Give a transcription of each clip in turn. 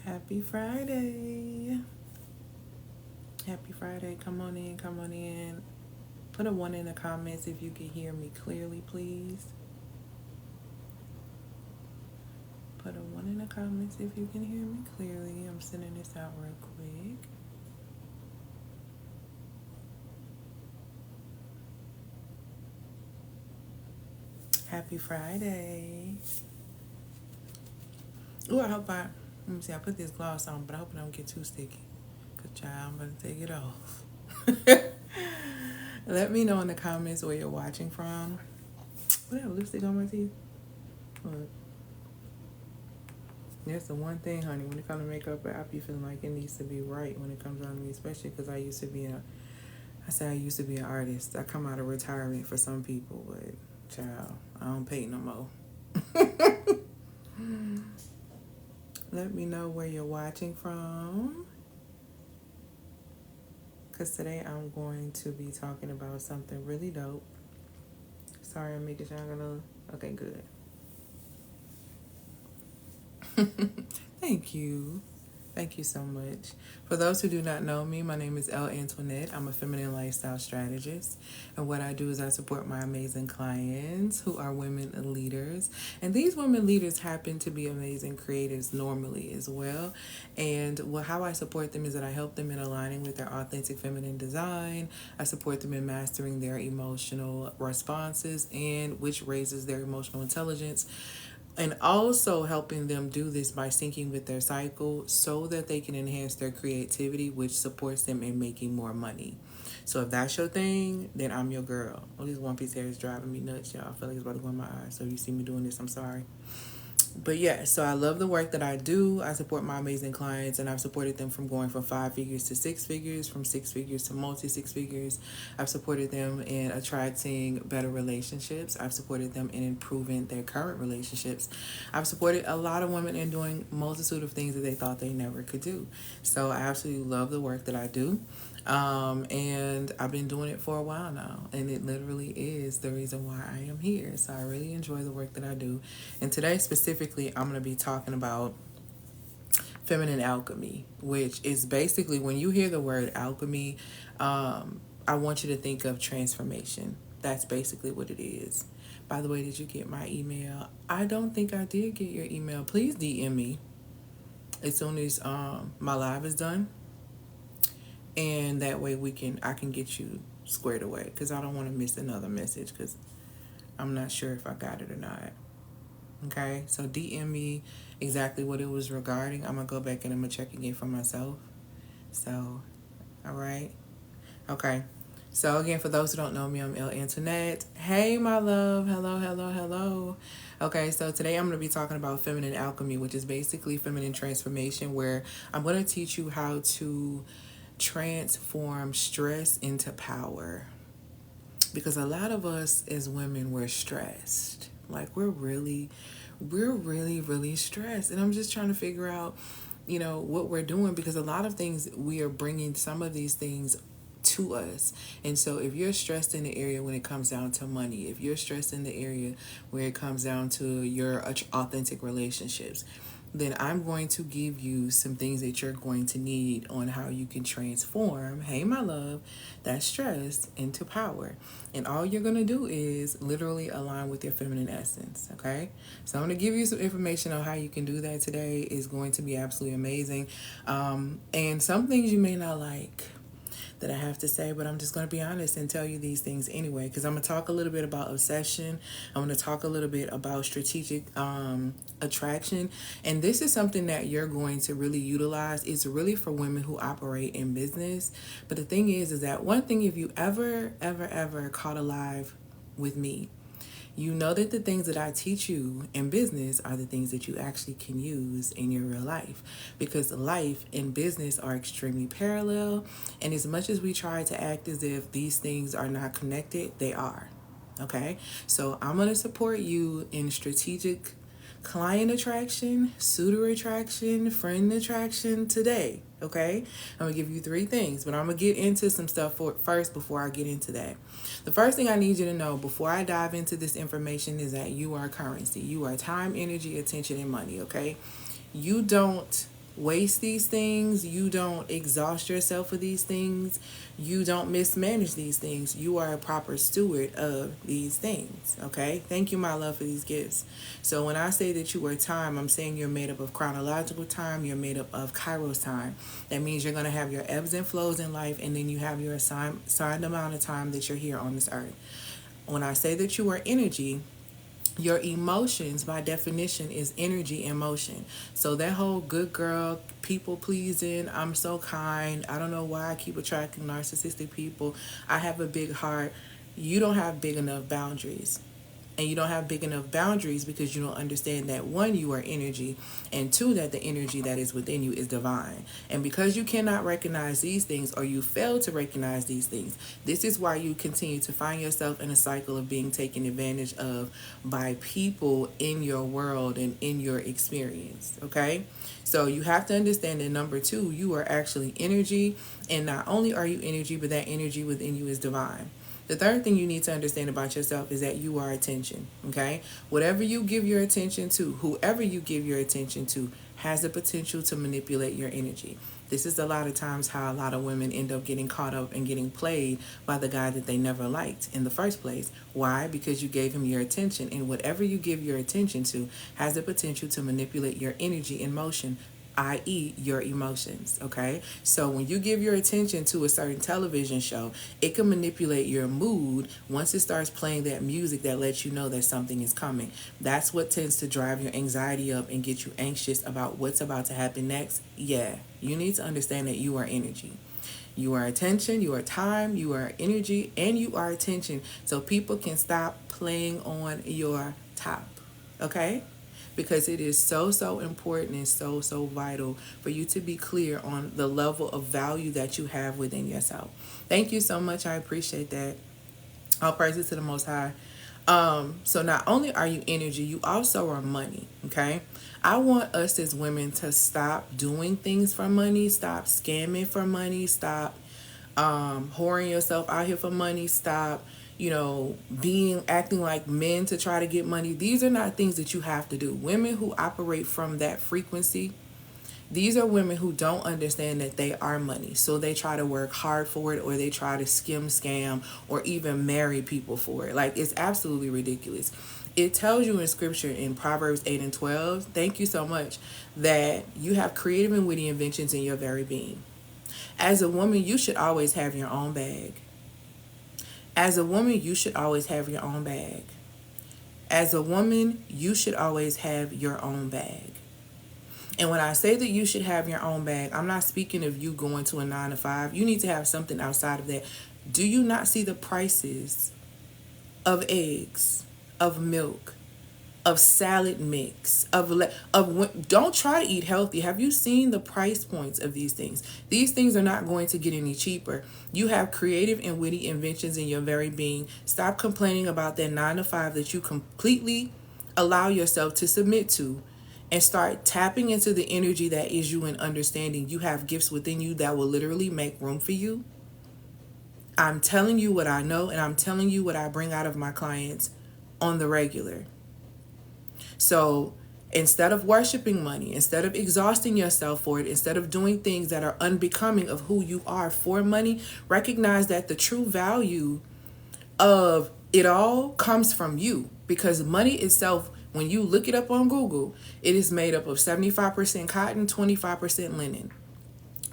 Happy Friday. Happy Friday. Come on in, come on in. Put a 1 in the comments if you can hear me clearly, please. Put a 1 in the comments if you can hear me clearly. I'm sending this out real quick. Happy Friday. Ooh, I hope let me see, I put this gloss on, but I hope it don't get too sticky. Good job, I'm going to take it off. Let me know in the comments where you're watching from. What, I have lipstick on my teeth? Look. That's the one thing, honey. When it comes to makeup, I be feeling like it needs to be right when it comes on me, especially because I used to be an artist. I come out of retirement for some people, but child, I don't paint no more. Let me know where you're watching from, because today I'm going to be talking about something really dope. Sorry, I'm making sure I'm gonna. Okay, good. Thank you. Thank you so much. For those who do not know me, my name is Elle Antoinette. I'm a feminine lifestyle strategist. And what I do is I support my amazing clients who are women leaders. And these women leaders happen to be amazing creatives normally as well. And how I support them is that I help them in aligning with their authentic feminine design. I support them in mastering their emotional responses, and which raises their emotional intelligence, and also helping them do this by syncing with their cycle so that they can enhance their creativity, which supports them in making more money. So if that's your thing, then I'm your girl. Oh, this one piece hair is driving me nuts, y'all. I feel like it's about to go in my eyes. So if you see me doing this, I'm sorry. But yeah, so I love the work that I do. I support my amazing clients, and I've supported them from going from 5 figures to 6 figures, from 6 figures to multi 6 figures. I've supported them in attracting better relationships. I've supported them in improving their current relationships. I've supported a lot of women in doing multitude of things that they thought they never could do. So I absolutely love the work that I do. And I've been doing it for a while now, and it literally is the reason why I am here. So I really enjoy the work that I do. And today specifically, I'm going to be talking about feminine alchemy, which is basically, when you hear the word alchemy, I want you to think of transformation. That's basically what it is. By the way, did you get my email? I don't think I did get your email. Please DM me as soon as my live is done, and that way I can get you squared away, because I don't want to miss another message, because I'm not sure if I got it or not. Okay, so DM me exactly what it was regarding. I'm gonna go back and I'm gonna check again for myself. So, all right, okay. So again, for those who don't know me, I'm Elle Antoinette. Hey, my love. Hello, hello, hello. Okay, so today I'm going to be talking about feminine alchemy, which is basically feminine transformation, where I'm going to teach you how to transform stress into power. Because a lot of us as women, we're stressed. Like we're really, really stressed. And I'm just trying to figure out, what we're doing, because a lot of things, we are bringing some of these things to us. And so if you're stressed in the area when it comes down to money, if you're stressed in the area where it comes down to your authentic relationships, then I'm going to give you some things that you're going to need on how you can transform, hey my love, that stress into power. And all you're going to do is literally align with your feminine essence, okay? So I'm going to give you some information on how you can do that today. Is going to be absolutely amazing. And some things you may not like that I have to say, but I'm just going to be honest and tell you these things anyway, because I'm going to talk a little bit about obsession. I'm going to talk a little bit about strategic attraction, and this is something that you're going to really utilize. It's really for women who operate in business. But the thing is that one thing, if you ever caught a live with me, you know that the things that I teach you in business are the things that you actually can use in your real life, because life and business are extremely parallel. And as much as we try to act as if these things are not connected, they are. Okay, so I'm going to support you in strategic client attraction, suitor attraction, friend attraction today. Okay, I'm gonna give you 3 things, but I'm gonna get into some stuff first before I get into that. The first thing I need you to know before I dive into this information is that you are currency. You are time, energy, attention, and money. Okay, you don't waste these things. You don't exhaust yourself with these things. You don't mismanage these things. You are a proper steward of these things. Okay? Thank you, my love, for these gifts. So when I say that you are time, I'm saying you're made up of chronological time. You're made up of Kairos time. That means you're going to have your ebbs and flows in life, and then you have your assigned amount of time that you're here on this earth. When I say that you are energy, your emotions by definition is energy and motion. So that whole good girl, people pleasing, I'm so kind, I don't know why I keep attracting narcissistic people, I have a big heart, you don't have big enough boundaries. And you don't have big enough boundaries because you don't understand that, one, you are energy, and two, that the energy that is within you is divine. And because you cannot recognize these things, or you fail to recognize these things, this is why you continue to find yourself in a cycle of being taken advantage of by people in your world and in your experience. Okay? So you have to understand that, number two, you are actually energy, and not only are you energy, but that energy within you is divine. The third thing you need to understand about yourself is that you are attention, okay? Whatever you give your attention to, whoever you give your attention to, has the potential to manipulate your energy. This is a lot of times how a lot of women end up getting caught up and getting played by the guy that they never liked in the first place. Why? Because you gave him your attention, and whatever you give your attention to has the potential to manipulate your energy in motion, i.e., your emotions. Okay, so when you give your attention to a certain television show, it can manipulate your mood once it starts playing that music that lets you know that something is coming. That's what tends to drive your anxiety up and get you anxious about what's about to happen next. Yeah, you need to understand that you are energy. You are attention, you are time, you are energy, and you are attention. So people can stop playing on your top. Okay? Because it is so important and so vital for you to be clear on the level of value that you have within yourself. Thank you so much. I appreciate that. All praises to the Most High. So not only are you energy, you also are money. Okay, I want us as women to stop doing things for money, stop scamming for money, stop whoring yourself out here for money, stop being acting like men to try to get money. These are not things that you have to do. Women who operate from that frequency, these are women who don't understand that they are money. So they try to work hard for it, or they try to scam, or even marry people for it. Like, it's absolutely ridiculous. It tells you in scripture in Proverbs 8 and 12, thank you so much, that you have creative and witty inventions in your very being. As a woman, you should always have your own bag. As a woman, you should always have your own bag. As a woman, you should always have your own bag. And when I say that you should have your own bag, I'm not speaking of you going to a 9 to 5. You need to have something outside of that. Do you not see the prices of eggs, of milk, of salad mix, don't try to eat healthy. Have you seen the price points of these things? These things are not going to get any cheaper. You have creative and witty inventions in your very being. Stop complaining about that 9 to 5 that you completely allow yourself to submit to, and start tapping into the energy that is you, and understanding you have gifts within you that will literally make room for you. I'm telling you what I know, and I'm telling you what I bring out of my clients on the regular. So instead of worshiping money, instead of exhausting yourself for it, instead of doing things that are unbecoming of who you are for money, recognize that the true value of it all comes from you. Because money itself, when you look it up on Google, it is made up of 75% cotton, 25% linen.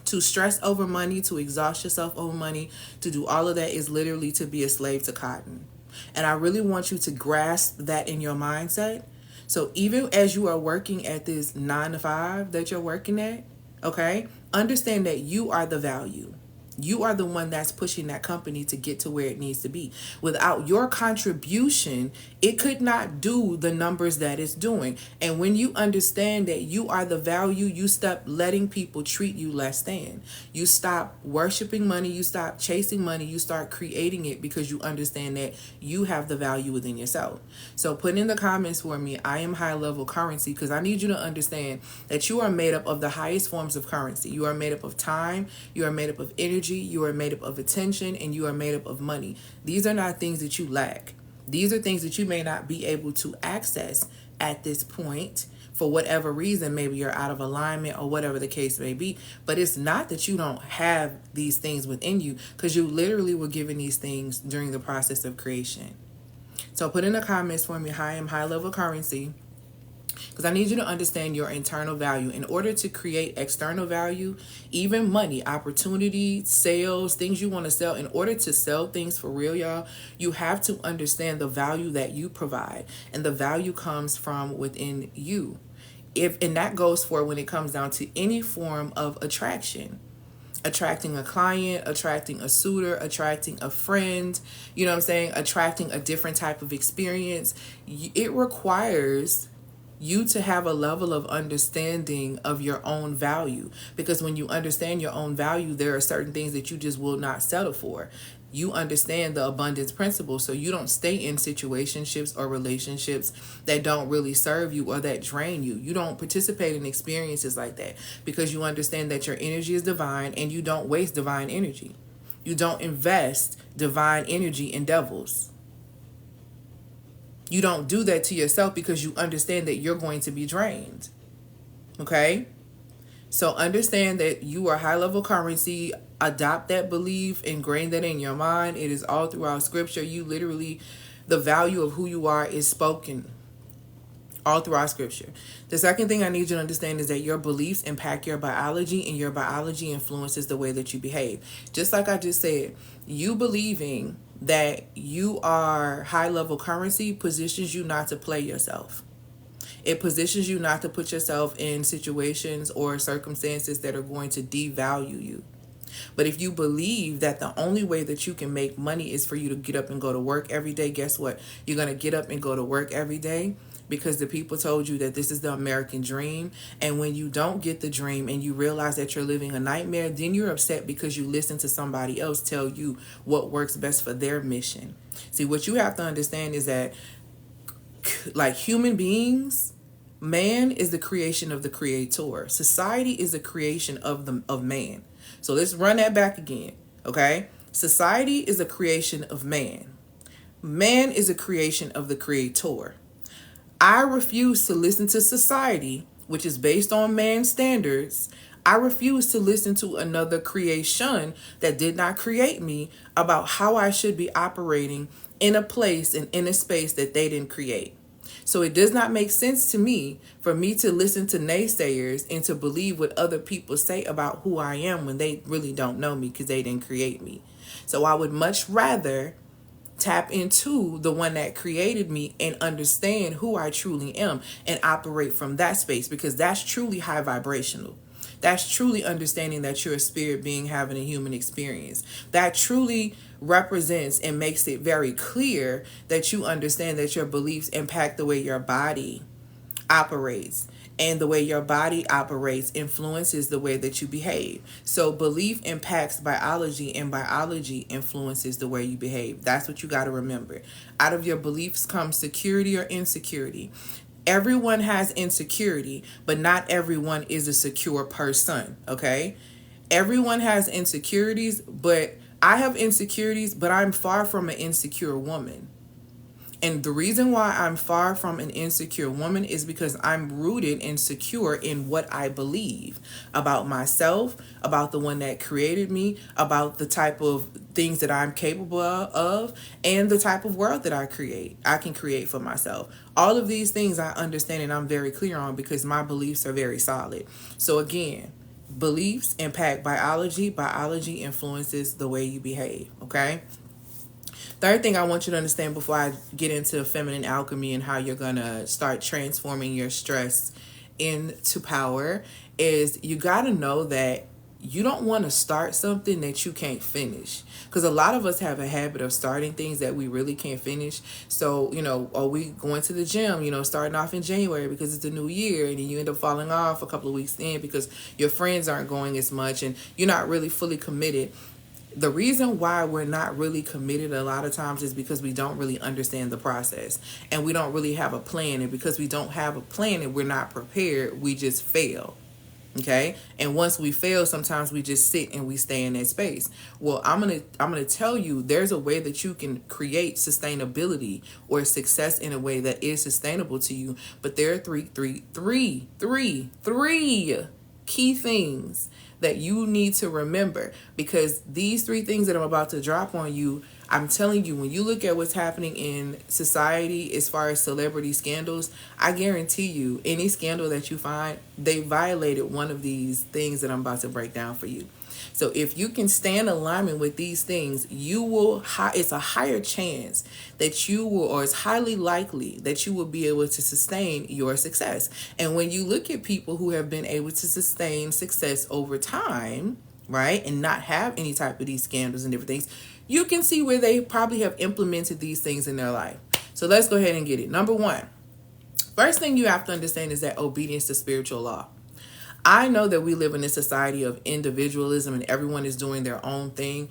To stress over money, to exhaust yourself over money, to do all of that is literally to be a slave to cotton. And I really want you to grasp that in your mindset. So even as you are working at this 9 to 5 that you're working at, okay, understand that you are the value. You are the one that's pushing that company to get to where it needs to be. Without your contribution, it could not do the numbers that it's doing. And when you understand that you are the value, you stop letting people treat you less than. You stop worshiping money. You stop chasing money. You start creating it because you understand that you have the value within yourself. So put in the comments for me, I am high level currency, because I need you to understand that you are made up of the highest forms of currency. You are made up of time. You are made up of energy. You are made up of attention, and you are made up of money. These are not things that you lack. These are things that you may not be able to access at this point for whatever reason. Maybe you're out of alignment or whatever the case may be. But it's not that you don't have these things within you, because you literally were given these things during the process of creation. So put in the comments for me, I am high level currency. Because I need you to understand your internal value. In order to create external value, even money, opportunity, sales, things you want to sell, in order to sell things for real, y'all, you have to understand the value that you provide. And the value comes from within you. And that goes for when it comes down to any form of attraction. Attracting a client, attracting a suitor, attracting a friend, you know what I'm saying? Attracting a different type of experience. It requires you to have a level of understanding of your own value, because when you understand your own value, there are certain things that you just will not settle for. You understand the abundance principle, so you don't stay in situationships or relationships that don't really serve you or that drain you. You don't participate in experiences like that, because you understand that your energy is divine and you don't waste divine energy. You don't invest divine energy in devils. You don't do that to yourself, because you understand that you're going to be drained. Okay? So understand that you are high level currency. Adopt that belief, ingrain that in your mind. It is all throughout scripture. You literally, the value of who you are is spoken all throughout scripture. The second thing I need you to understand is that your beliefs impact your biology, and your biology influences the way that you behave. Just like I just said, you believing that you are high level currency positions you not to play yourself. It positions you not to put yourself in situations or circumstances that are going to devalue you. But if you believe that the only way that you can make money is for you to get up and go to work every day, guess what? You're going to get up and go to work every day because the people told you that this is the American dream. And when you don't get the dream and you realize that you're living a nightmare, then you're upset because you listen to somebody else tell you what works best for their mission. See, what you have to understand is that, like human beings, man is the creation of the creator. Society is a creation of man. So let's run that back again, okay? Society is a creation of man. Man is a creation of the creator. I refuse to listen to society, which is based on man's standards. I refuse to listen to another creation that did not create me about how I should be operating in a place and in a space that they didn't create. So it does not make sense to me for me to listen to naysayers and to believe what other people say about who I am when they really don't know me because they didn't create me. So I would much rather tap into the one that created me and understand who I truly am and operate from that space, because that's truly high vibrational. That's truly understanding that you're a spirit being having a human experience. That truly represents and makes it very clear that you understand that your beliefs impact the way your body operates. And the way your body operates influences the way that you behave. So belief impacts biology, and biology influences the way you behave. That's what you got to remember. Out of your beliefs comes security or insecurity. Everyone has insecurity, but not everyone is a secure person, okay? Everyone has insecurities, but I have insecurities, but I'm far from an insecure woman. And the reason why I'm far from an insecure woman is because I'm rooted and secure in what I believe about myself, about the one that created me, about the type of things that I'm capable of, and the type of world that I can create for myself. All of these things I understand and I'm very clear on because my beliefs are very solid. So again, beliefs impact biology. Biology influences the way you behave, okay? Third thing I want you to understand before I get into feminine alchemy and how you're going to start transforming your stress into power is you got to know that you don't want to start something that you can't finish. Because a lot of us have a habit of starting things that we really can't finish. So, are we going to the gym, starting off in January because it's the new year, and then you end up falling off a couple of weeks in because your friends aren't going as much and you're not really fully committed. The reason why we're not really committed a lot of times is because we don't really understand the process and we don't really have a plan. And because we don't have a plan and we're not prepared, we just fail. Okay. And once we fail, sometimes we just sit and we stay in that space. Well, I'm gonna tell you there's a way that you can create sustainability or success in a way that is sustainable to you. But there are three key things that you need to remember, because these three things that I'm about to drop on you, I'm telling you, when you look at what's happening in society as far as celebrity scandals, I guarantee you any scandal that you find, they violated one of these things that I'm about to break down for you. So if you can stay in alignment with these things, you will, it's a higher chance that you will, or it's highly likely that you will be able to sustain your success. And when you look at people who have been able to sustain success over time, right, and not have any type of these scandals and different things, you can see where they probably have implemented these things in their life. So let's go ahead and get it. Number one, first thing you have to understand is that obedience to spiritual law. I know that we live in a society of individualism and everyone is doing their own thing.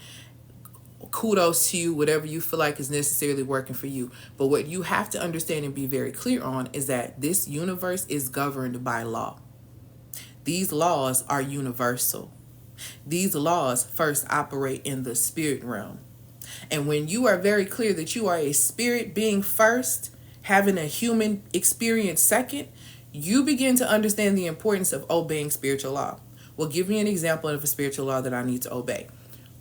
Kudos to you, whatever you feel like is necessarily working for you. But what you have to understand and be very clear on is that this universe is governed by law. These laws are universal. These laws first operate in the spirit realm. And when you are very clear that you are a spirit being first, having a human experience second, you begin to understand the importance of obeying spiritual law. Well, give me an example of a spiritual law that I need to obey.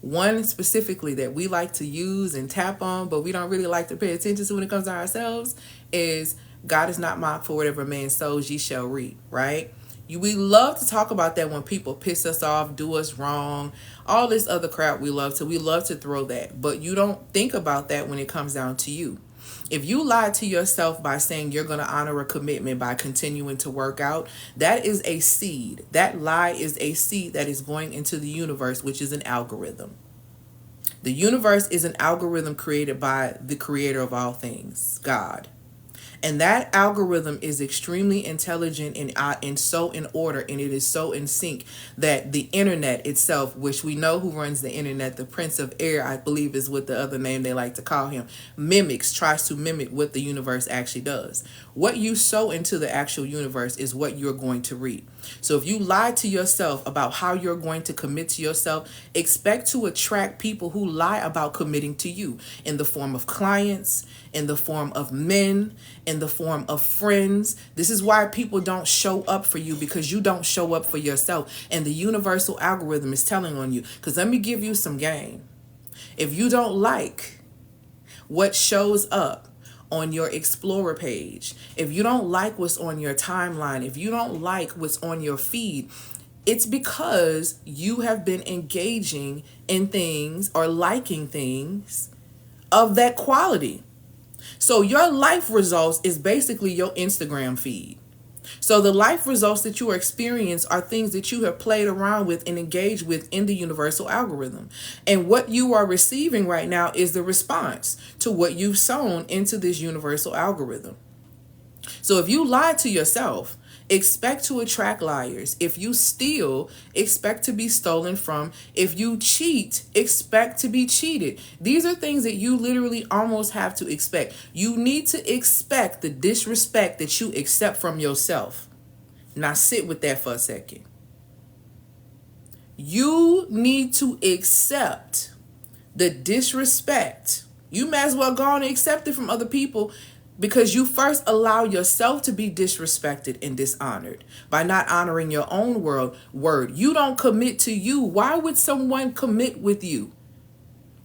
One specifically that we like to use and tap on, but we don't really like to pay attention to when it comes to ourselves, is God is not mocked, for whatever man sows, ye shall reap, right? We love to talk about that when people piss us off, do us wrong, all this other crap we love to throw that. But you don't think about that when it comes down to you. If you lie to yourself by saying you're going to honor a commitment by continuing to work out, that is a seed. That lie is a seed that is going into the universe, which is an algorithm. The universe is an algorithm created by the creator of all things, God. And that algorithm is extremely intelligent and so in order, and it is so in sync that the internet itself, which we know who runs the internet, the Prince of Air, I believe is what the other name they like to call him, tries to mimic what the universe actually does. What you sow into the actual universe is what you're going to reap. So if you lie to yourself about how you're going to commit to yourself, expect to attract people who lie about committing to you in the form of clients, in the form of men, in the form of friends. This is why people don't show up for you, because you don't show up for yourself. And the universal algorithm is telling on you. Because let me give you some game. If you don't like what shows up on your Explorer page, if you don't like what's on your timeline, if you don't like what's on your feed, it's because you have been engaging in things or liking things of that quality. So your life results is basically your Instagram feed. So the life results that you experience are things that you have played around with and engaged with in the universal algorithm. And what you are receiving right now is the response to what you've sown into this universal algorithm. So if you lie to yourself, expect to attract liars. If you steal, expect to be stolen from. If you cheat, expect to be cheated. These are things that you literally almost have to expect. You need to expect the disrespect that you accept from yourself. Now sit with that for a second. You need to accept the disrespect. You might as well go on and accept it from other people, because you first allow yourself to be disrespected and dishonored by not honoring your own word. You don't commit to you. Why would someone commit with you?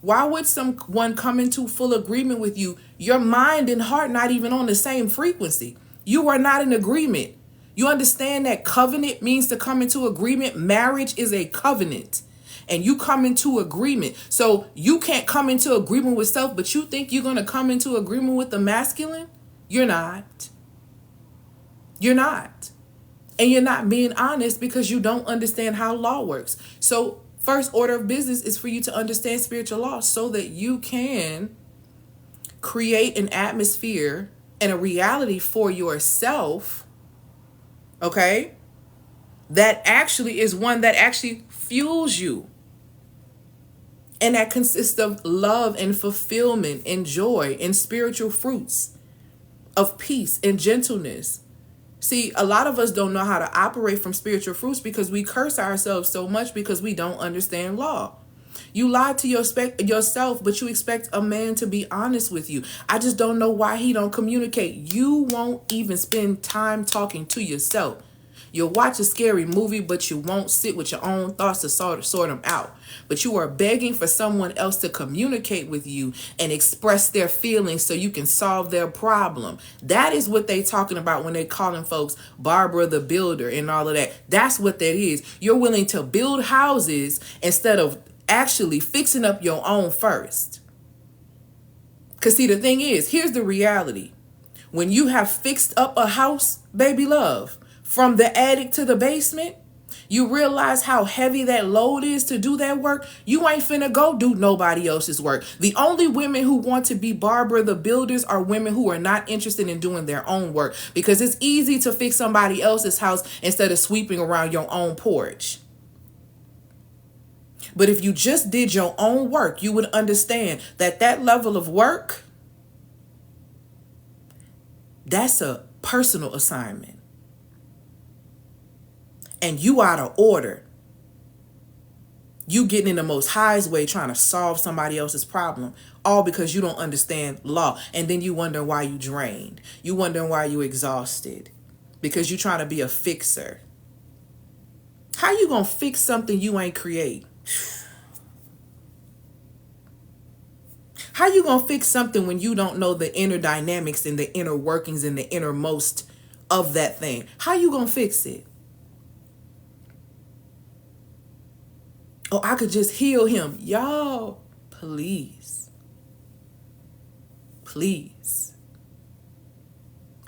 Why would someone come into full agreement with you? Your mind and heart not even on the same frequency. You are not in agreement. You understand that covenant means to come into agreement. Marriage is a covenant. And you come into agreement. So you can't come into agreement with self, but you think you're going to come into agreement with the masculine? You're not. You're not. And you're not being honest because you don't understand how law works. So first order of business is for you to understand spiritual law so that you can create an atmosphere and a reality for yourself, okay, that actually is one that actually fuels you. And that consists of love and fulfillment and joy and spiritual fruits of peace and gentleness, See, a lot of us don't know how to operate from spiritual fruits because we curse ourselves so much because we don't understand law. You lie to yourself, but you expect a man to be honest with you. I just don't know why he don't communicate. You won't even spend time talking to yourself. You'll watch a scary movie, but you won't sit with your own thoughts to sort them out. But you are begging for someone else to communicate with you and express their feelings so you can solve their problem. That is what they talking about when they calling folks Barbara the Builder and all of that. That's what that is. You're willing to build houses instead of actually fixing up your own first. Because see, the thing is, here's the reality. When you have fixed up a house, baby love, from the attic to the basement, you realize how heavy that load is to do that work. You ain't finna go do nobody else's work. The only women who want to be Barbara the Builders are women who are not interested in doing their own work, because it's easy to fix somebody else's house instead of sweeping around your own porch. But if you just did your own work, you would understand that that level of work, that's a personal assignment. And you out of order. You getting in the most highest way trying to solve somebody else's problem, all because you don't understand law. And then you wonder why you drained. You wondering why you exhausted, because you trying to be a fixer. How you gonna fix something you ain't create? How you gonna fix something when you don't know the inner dynamics and the inner workings and the innermost of that thing? How you gonna fix it? Oh, I could just heal him. Y'all, please. Please.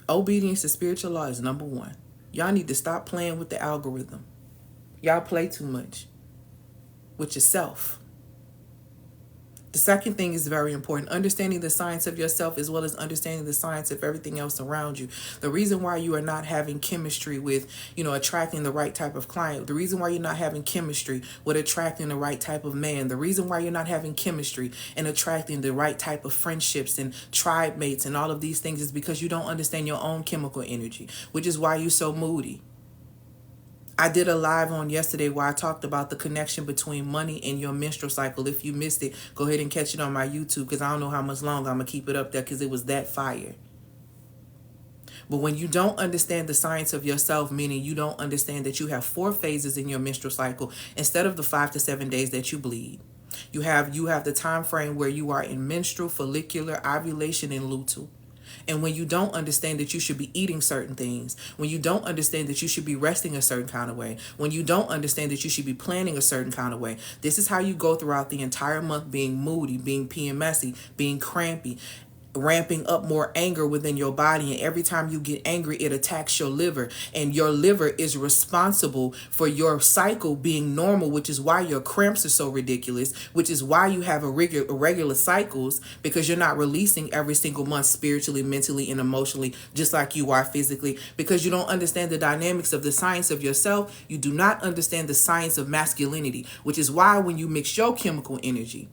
Obedience to spiritual law is number one. Y'all need to stop playing with the algorithm. Y'all play too much with yourself. The second thing is very important. Understanding the science of yourself as well as understanding the science of everything else around you. The reason why you are not having chemistry with, attracting the right type of client. The reason why you're not having chemistry with attracting the right type of man. The reason why you're not having chemistry and attracting the right type of friendships and tribe mates and all of these things is because you don't understand your own chemical energy, which is why you're so moody. I did a live on yesterday where I talked about the connection between money and your menstrual cycle. If you missed it, go ahead and catch it on my YouTube, because I don't know how much longer I'm going to keep it up there, because it was that fire. But when you don't understand the science of yourself, meaning you don't understand that you have 4 phases in your menstrual cycle instead of the 5 to 7 days that you bleed. You have the time frame where you are in menstrual, follicular, ovulation, and luteal. And when you don't understand that you should be eating certain things, when you don't understand that you should be resting a certain kind of way, when you don't understand that you should be planning a certain kind of way, this is how you go throughout the entire month being moody, being PMSy, being crampy, ramping up more anger within your body. And every time you get angry, it attacks your liver, and your liver is responsible for your cycle being normal, which is why your cramps are so ridiculous, which is why you have irregular cycles, because you're not releasing every single month spiritually, mentally, and emotionally, just like you are physically, because you don't understand the dynamics of the science of yourself. You do not understand the science of masculinity, which is why when you mix your chemical energy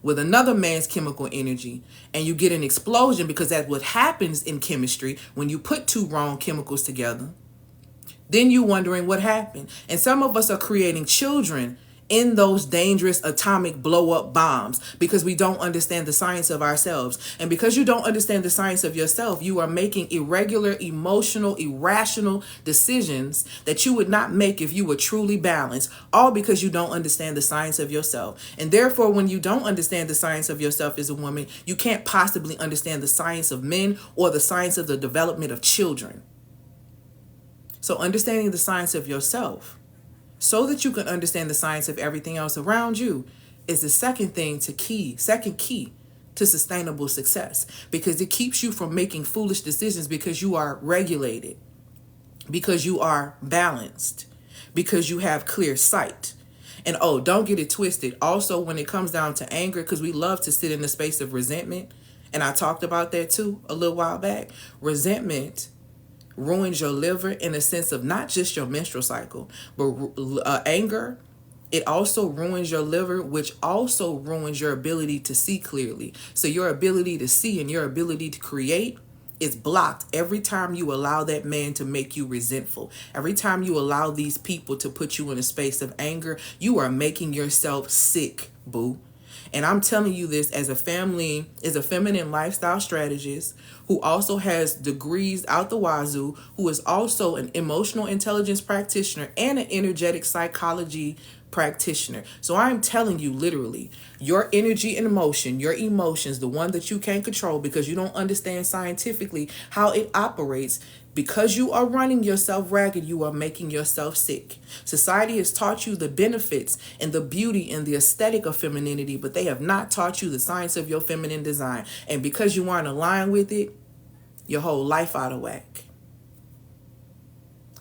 with another man's chemical energy, and you get an explosion, because that's what happens in chemistry when you put 2 wrong chemicals together. Then you wondering what happened. And some of us are creating children in those dangerous atomic blow-up bombs because we don't understand the science of ourselves. And because you don't understand the science of yourself, you are making irregular, emotional, irrational decisions that you would not make if you were truly balanced, all because you don't understand the science of yourself. And therefore, when you don't understand the science of yourself as a woman, you can't possibly understand the science of men or the science of the development of children. So understanding the science of yourself so that you can understand the science of everything else around you is the second key to sustainable success, because it keeps you from making foolish decisions, because you are regulated, because you are balanced, because you have clear sight. And don't get it twisted. Also, when it comes down to anger, because we love to sit in the space of resentment, and I talked about that too a little while back. Resentment ruins your liver in a sense of not just your menstrual cycle, but anger. It also ruins your liver, which also ruins your ability to see clearly. So your ability to see and your ability to create It's blocked every time you allow that man to make you resentful. Every time you allow these people to put you in a space of anger, you are making yourself sick, boo. And I'm telling you this as a feminine lifestyle strategist who also has degrees out the wazoo, who is also an emotional intelligence practitioner and an energetic psychology practitioner. So I'm telling you literally, your energy and emotion, your emotions, the one that you can't control because you don't understand scientifically how it operates, because you are running yourself ragged, you are making yourself sick. Society has taught you the benefits and the beauty and the aesthetic of femininity, but they have not taught you the science of your feminine design. And because you aren't aligned with it, your whole life out of whack.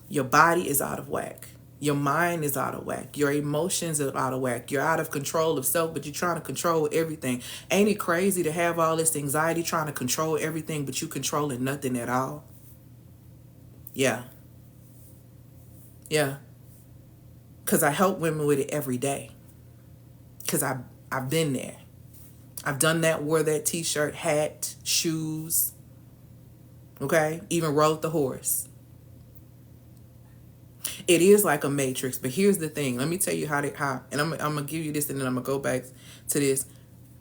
Your body is out of whack. Your mind is out of whack. Your emotions are out of whack. You're out of control of self, but you're trying to control everything. Ain't it crazy to have all this anxiety trying to control everything, but you controlling nothing at all? Yeah. Yeah. Because I help women with it every day. Because I've been there. I've done that, wore that t-shirt, hat, shoes. Okay? Even rode the horse. It is like a matrix, but here's the thing. Let me tell you how, and I'm going to give you this and then I'm going to go back to this.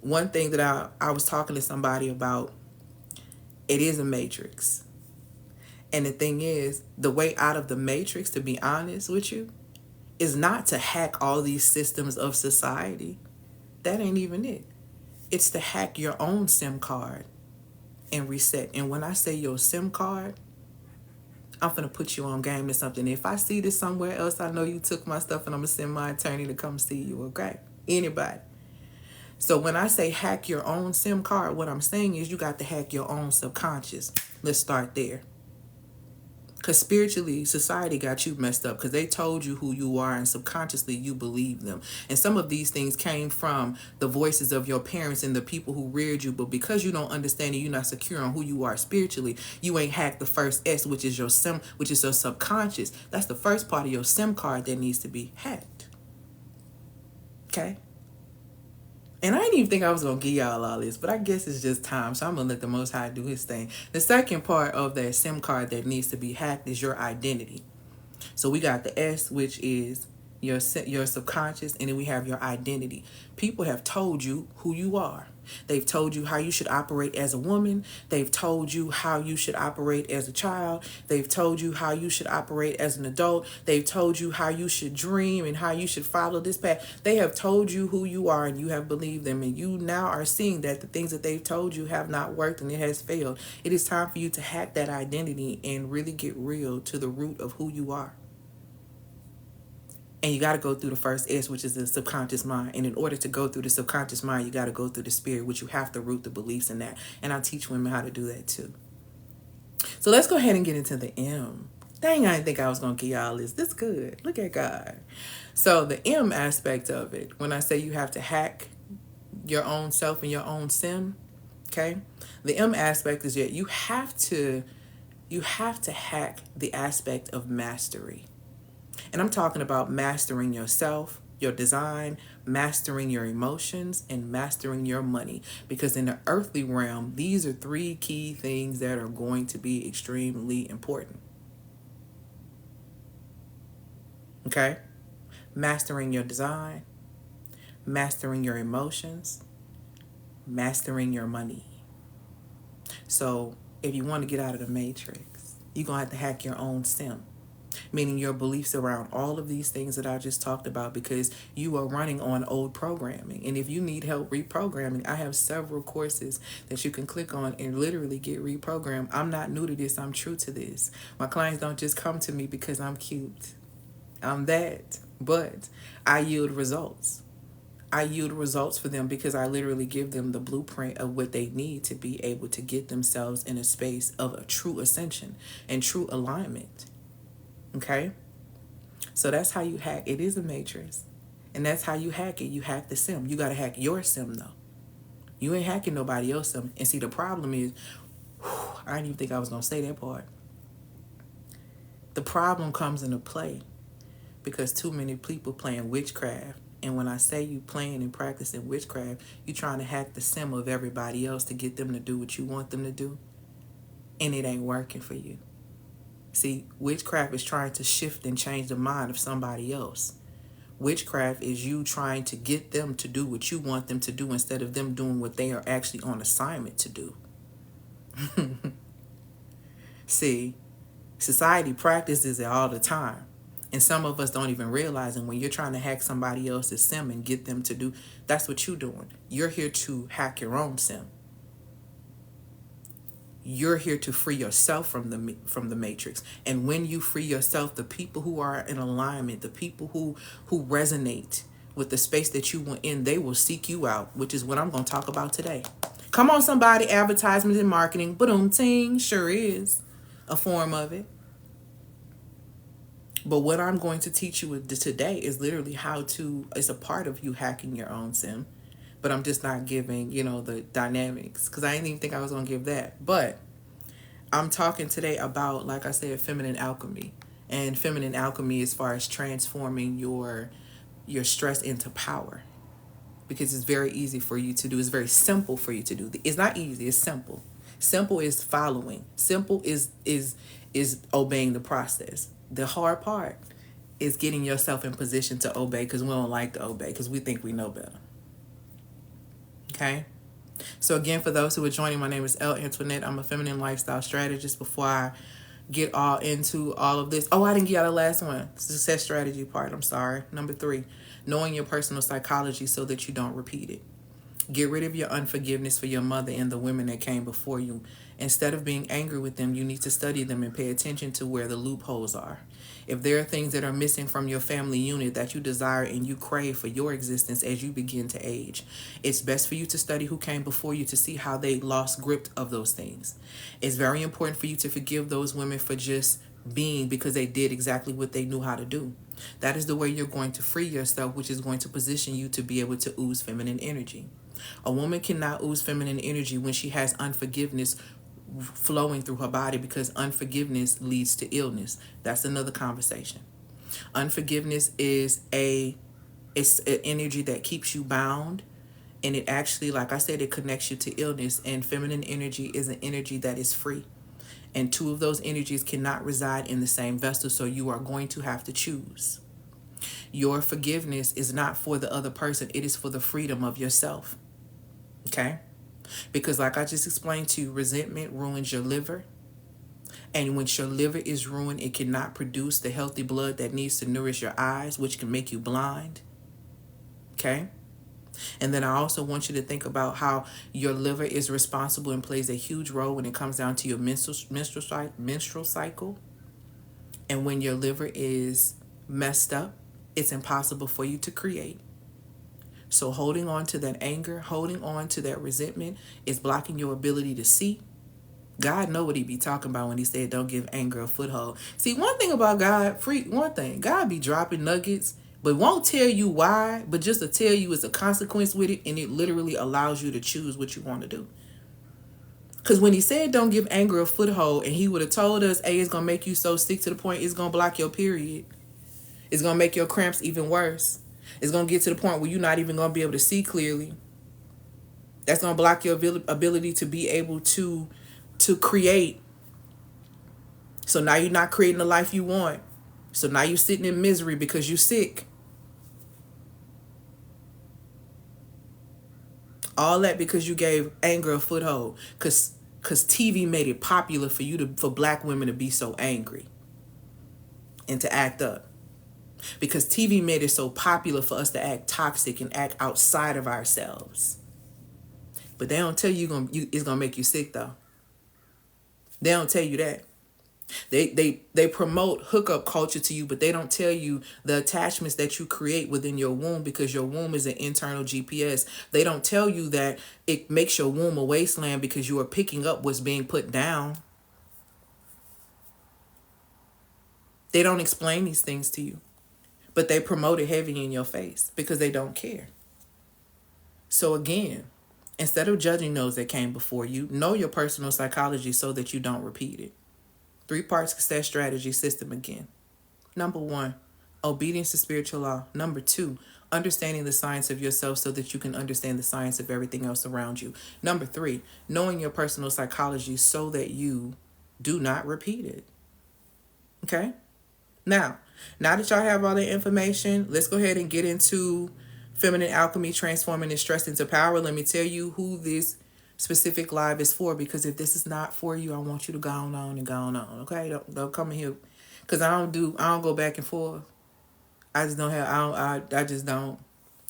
One thing that I was talking to somebody about, it is a matrix. And the thing is, the way out of the matrix, to be honest with you, is not to hack all these systems of society. That ain't even it. It's to hack your own SIM card and reset. And when I say your SIM card, I'm finna put you on game to something. If I see this somewhere else, I know you took my stuff and I'm gonna send my attorney to come see you, okay? Anybody. So when I say hack your own SIM card, what I'm saying is you got to hack your own subconscious. Let's start there. Because spiritually, society got you messed up because they told you who you are and subconsciously you believe them. And some of these things came from the voices of your parents and the people who reared you. But because you don't understand and you're not secure on who you are spiritually, you ain't hacked the first S, which is your SIM, which is your subconscious. That's the first part of your SIM card that needs to be hacked. Okay? And I didn't even think I was going to give y'all all this, but I guess it's just time. So I'm going to let the Most High do his thing. The second part of that SIM card that needs to be hacked is your identity. So we got the S, which is your subconscious, and then we have your identity. People have told you who you are. They've told you how you should operate as a woman. They've told you how you should operate as a child. They've told you how you should operate as an adult. They've told you how you should dream and how you should follow this path. They have told you who you are and you have believed them. And you now are seeing that the things that they've told you have not worked and it has failed. It is time for you to hack that identity and really get real to the root of who you are. And you got to go through the first S, which is the subconscious mind. And in order to go through the subconscious mind, you got to go through the spirit, which you have to root the beliefs in that. And I teach women how to do that too. So let's go ahead and get into the M. Dang, I didn't think I was going to give y'all this. This good. Look at God. So the M aspect of it, when I say you have to hack your own self and your own SIM, okay? The M aspect is that you have to hack the aspect of mastery. And I'm talking about mastering yourself, your design, mastering your emotions, and mastering your money. Because in the earthly realm, these are three key things that are going to be extremely important. Okay? Mastering your design, mastering your emotions, mastering your money. So if you want to get out of the matrix, you're going to have to hack your own SIM. Meaning your beliefs around all of these things that I just talked about, because you are running on old programming. And if you need help reprogramming, I have several courses that you can click on and literally get reprogrammed. I'm not new to this. I'm true to this. My clients don't just come to me because I'm cute. I'm that. But I yield results. I yield results for them because I literally give them the blueprint of what they need to be able to get themselves in a space of a true ascension and true alignment. Okay? So that's how you hack. It is a matrix. And that's how you hack it. You hack the SIM. You got to hack your SIM, though. You ain't hacking nobody else's SIM. And see, the problem is, I didn't even think I was going to say that part. The problem comes into play because too many people playing witchcraft. And when I say you playing and practicing witchcraft, you trying to hack the SIM of everybody else to get them to do what you want them to do. and it ain't working for you. See, witchcraft is trying to shift and change the mind of somebody else. Witchcraft is you trying to get them to do what you want them to do instead of them doing what they are actually on assignment to do. See, society practices it all the time. And some of us don't even realize it. When you're trying to hack somebody else's sim and get them to do, that's what you're doing. You're here to hack your own sim. You're here to free yourself from the matrix. And when you free yourself, the people who are in alignment, the people who resonate with the space that you want in, they will seek you out, which is what I'm going to talk about today. Come on, somebody, advertisements and marketing. Boom, ting, sure is a form of it. But what I'm going to teach you today is literally how to, it's a part of you hacking your own sim. But I'm just not giving, the dynamics, because I didn't even think I was going to give that. But I'm talking today about, like I said, feminine alchemy. And feminine alchemy as far as transforming your stress into power. Because it's very easy for you to do. It's very simple for you to do. It's not easy, it's simple. Simple is following. Simple is obeying the process. The hard part is getting yourself in position to obey, because we don't like to obey because we think we know better. Okay? So again, for those who are joining, my name is L. Antoinette. I'm a feminine lifestyle strategist. Before I get all into all of this, I didn't get out the last one. Success strategy part. I'm sorry. Number 3, knowing your personal psychology so that you don't repeat it. Get rid of your unforgiveness for your mother and the women that came before you. Instead of being angry with them, you need to study them and pay attention to where the loopholes are. If there are things that are missing from your family unit that you desire and you crave for your existence as you begin to age, it's best for you to study who came before you to see how they lost grip of those things. It's very important for you to forgive those women for just being, because they did exactly what they knew how to do. That is the way you're going to free yourself, which is going to position you to be able to ooze feminine energy. A woman cannot ooze feminine energy when she has unforgiveness flowing through her body, because unforgiveness leads to illness. That's another conversation. Unforgiveness is it's an energy that keeps you bound, and it actually, like I said, it connects you to illness. And feminine energy is an energy that is free, and two of those energies cannot reside in the same vessel, so you are going to have to choose. Your forgiveness is not for the other person, it is for the freedom of yourself. Okay? Because like I just explained to you, resentment ruins your liver. And when your liver is ruined, it cannot produce the healthy blood that needs to nourish your eyes, which can make you blind. Okay? And then I also want you to think about how your liver is responsible and plays a huge role when it comes down to your menstrual cycle. And when your liver is messed up, it's impossible for you to create. So holding on to that anger, holding on to that resentment is blocking your ability to see. God know what he be talking about when he said don't give anger a foothold. See, one thing about God, God be dropping nuggets, but won't tell you why, but just to tell you it's a consequence with it, and it literally allows you to choose what you want to do. Because when he said don't give anger a foothold, and he would have told us, hey, it's going to make you so sick to the point it's going to block your period. It's going to make your cramps even worse. It's going to get to the point where you're not even going to be able to see clearly. That's going to block your ability to be able to create. So now you're not creating the life you want. So now you're sitting in misery because you're sick. All that because you gave anger a foothold. Because TV made it popular for black women to be so angry and to act up. Because TV made it so popular for us to act toxic and act outside of ourselves. But they don't tell you it's gonna make you sick though. They don't tell you that. They promote hookup culture to you, but they don't tell you the attachments that you create within your womb, because your womb is an internal GPS. They don't tell you that it makes your womb a wasteland because you are picking up what's being put down. They don't explain these things to you, but they promote it heavy in your face because they don't care. So again, instead of judging those that came before you, know your personal psychology so that you don't repeat it. 3-part success strategy system again. Number 1, obedience to spiritual law. Number 2, understanding the science of yourself so that you can understand the science of everything else around you. Number 3, knowing your personal psychology so that you Do not repeat it. Okay? Now that y'all have all the information, let's go ahead and get into Feminine Alchemy, transforming this stress into power. Let me tell you who this specific live is for, because if this is not for you, I want you to go on and go on. Okay? Don't come in here, because I don't go back and forth. I just don't have, I just don't.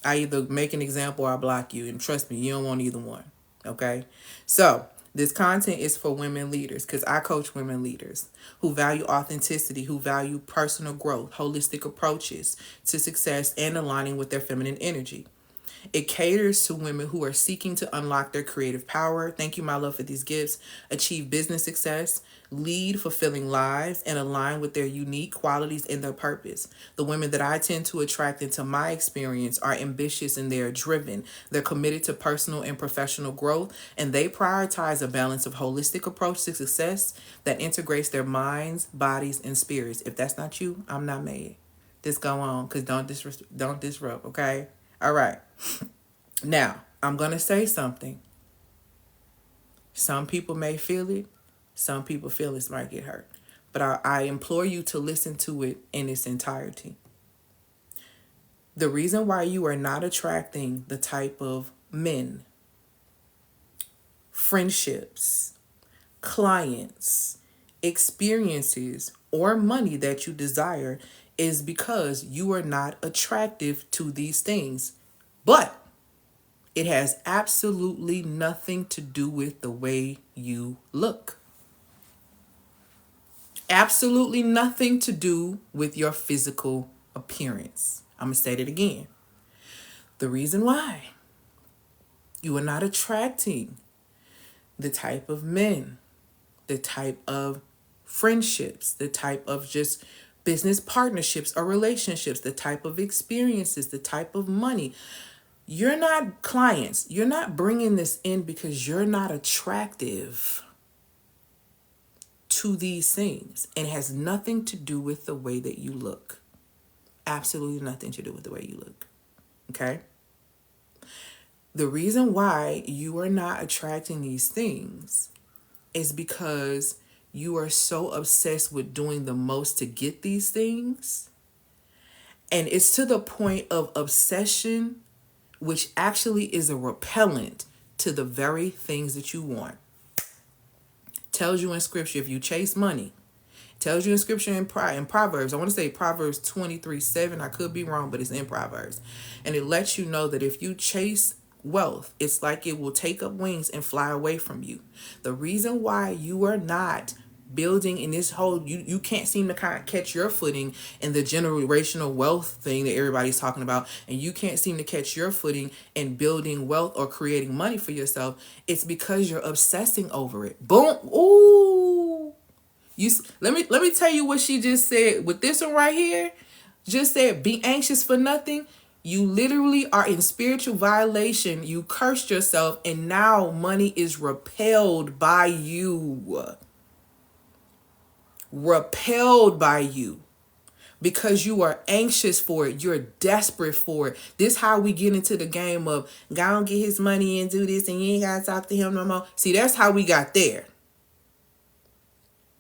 I either make an example or I block you. And trust me, you don't want either one. Okay? So, this content is for women leaders, because I coach women leaders who value authenticity, who value personal growth, holistic approaches to success, and aligning with their feminine energy. It caters to women who are seeking to unlock their creative power. Thank you, my love, for these gifts. Achieve business success, lead fulfilling lives, and align with their unique qualities and their purpose. The women that I tend to attract into my experience are ambitious and they're driven. They're committed to personal and professional growth, and they prioritize a balance of holistic approach to success that integrates their minds, bodies, and spirits. If that's not you, I'm not mad. Just go on, because don't disrupt, okay? All right. Now, I'm going to say something. Some people may feel it. Some people feel it might get hurt. But I implore you to listen to it in its entirety. The reason why you are not attracting the type of men, friendships, clients, experiences, or money that you desire is because you are not attractive to these things. But it has absolutely nothing to do with the way you look. Absolutely nothing to do with your physical appearance. I'm going to say that again. The reason why you are not attracting the type of men, the type of friendships, the type of just business partnerships or relationships, the type of experiences, the type of money. You're not clients. You're not bringing this in because you're not attractive to these things. And it has nothing to do with the way that you look. Absolutely nothing to do with the way you look. Okay? The reason why you are not attracting these things is because you are so obsessed with doing the most to get these things. And it's to the point of obsession, which actually is a repellent to the very things that you want. Tells you in scripture, if you chase money, tells you in scripture in Proverbs, I want to say Proverbs 23:7, I could be wrong, but it's in Proverbs. And it lets you know that if you chase wealth, it's like it will take up wings and fly away from you. The reason why you are not building in this whole, you can't seem to kind of catch your footing in the generational wealth thing that everybody's talking about, and you can't seem to catch your footing in building wealth or creating money for yourself, it's because you're obsessing over it. Boom. Ooh. Let me tell you what she just said with this one right here. Just said, be anxious for nothing. You literally are in spiritual violation. You cursed yourself, and now money is repelled by you. Repelled by you because you are anxious for it. You're desperate for it. This how we get into the game of go and get his money and do this, and you ain't gotta talk to him no more. See, that's how we got there.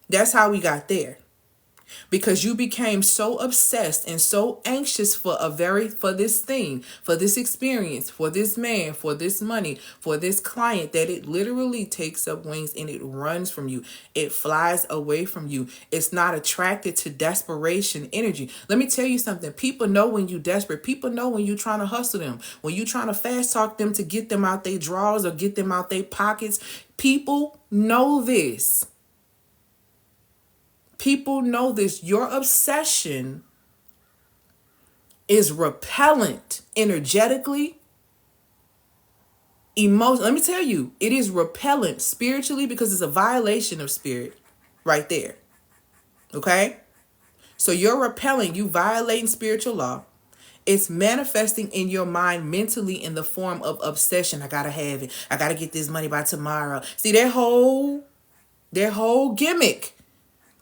That's how we got there. Because you became so obsessed and so anxious for this thing, for this experience, for this man, for this money, for this client, that it literally takes up wings and it runs from you. It flies away from you. It's not attracted to desperation energy. Let me tell you something. People know when you're desperate. People know when you're trying to hustle them, when you're trying to fast talk them to get them out their drawers or get them out their pockets. People know this. People know this. Your obsession is repellent energetically, emotion. Let me tell you, it is repellent spiritually because it's a violation of spirit right there. Okay? So you're repelling, you violating spiritual law. It's manifesting in your mind mentally in the form of obsession. I gotta have it. I gotta get this money by tomorrow. See, their whole gimmick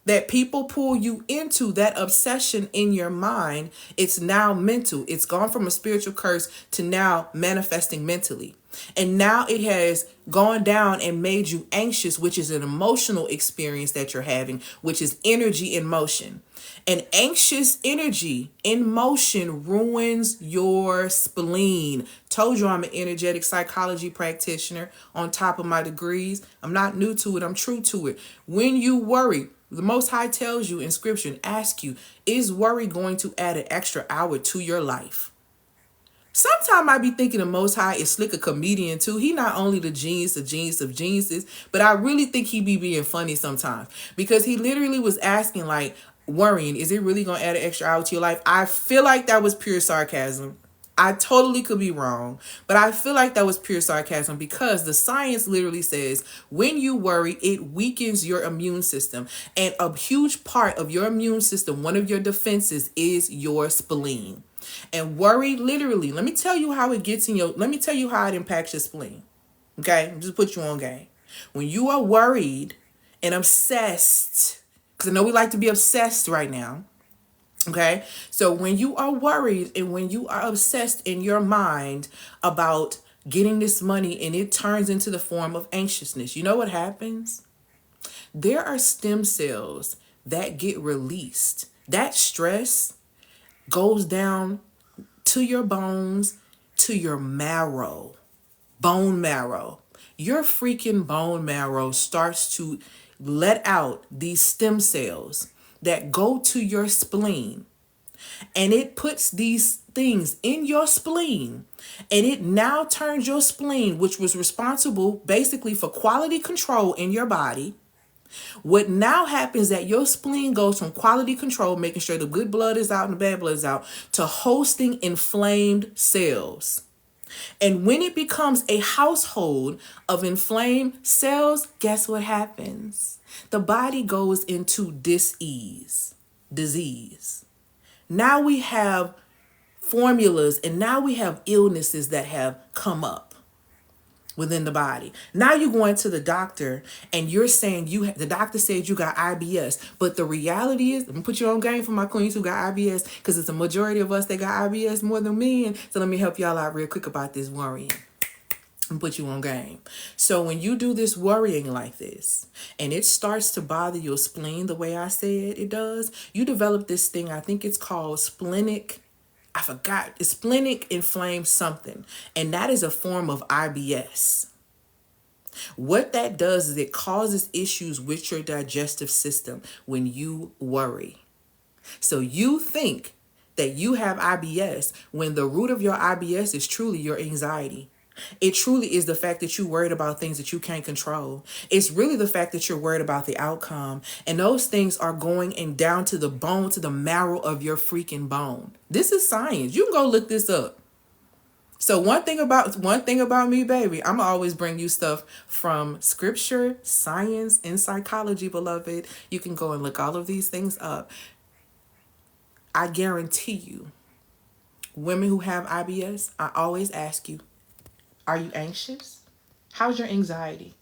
that people pull you into, that obsession in your mind, it's now mental. It's gone from a spiritual curse to now manifesting mentally. And now it has gone down and made you anxious, which is an emotional experience that you're having, which is energy in motion. And anxious energy in motion ruins your spleen. Told you I'm an energetic psychology practitioner on top of my degrees. I'm not new to it. I'm true to it. When you worry, the Most High tells you in scripture and asks you, is worry going to add an extra hour to your life? Sometimes I be thinking the Most High is slick a comedian too. He not only the genius of geniuses, but I really think he be being funny sometimes, because he literally was asking, like, worrying, is it really going to add an extra hour to your life? I feel like that was pure sarcasm. I totally could be wrong, but I feel like that was pure sarcasm, because the science literally says when you worry, it weakens your immune system. And a huge part of your immune system, one of your defenses, is your spleen. And worry, literally, let me tell you how it gets in your, let me tell you how it impacts your spleen. Okay? Just put you on game. When you are worried and obsessed, because I know we like to be obsessed right now. Okay? So when you are worried and when you are obsessed in your mind about getting this money and it turns into the form of anxiousness, you know what happens? There are stem cells that get released. That stress goes down to your bones, to your marrow, bone marrow. Your freaking bone marrow starts to let out these stem cells that go to your spleen. And it puts these things in your spleen. And it now turns your spleen, which was responsible basically for quality control in your body. What now happens is that your spleen goes from quality control, making sure the good blood is out and the bad blood is out, to hosting inflamed cells. And when it becomes a household of inflamed cells, guess what happens? The body goes into disease. Now we have formulas and now we have illnesses that have come up within the body. Now you're going to the doctor and you're saying the doctor said you got IBS, but the reality is, let me put you on game for my queens who got IBS, because it's a majority of us that got IBS more than men. So let me help y'all out real quick about this worrying and put you on game. So when you do this worrying like this and it starts to bother your spleen the way I said it does, you develop this thing, I think it's called splenic, I forgot, it's splenic inflamed something. And that is a form of IBS. What that does is it causes issues with your digestive system when you worry. So you think that you have IBS when the root of your IBS is truly your anxiety. It truly is the fact that you're worried about things that you can't control. It's really the fact that you're worried about the outcome. And those things are going and down to the bone, to the marrow of your freaking bone. This is science. You can go look this up. So one thing about me, baby, I'm always bring you stuff from scripture, science, and psychology, beloved. You can go and look all of these things up. I guarantee you, women who have IBS, I always ask you, are you anxious? How's your anxiety?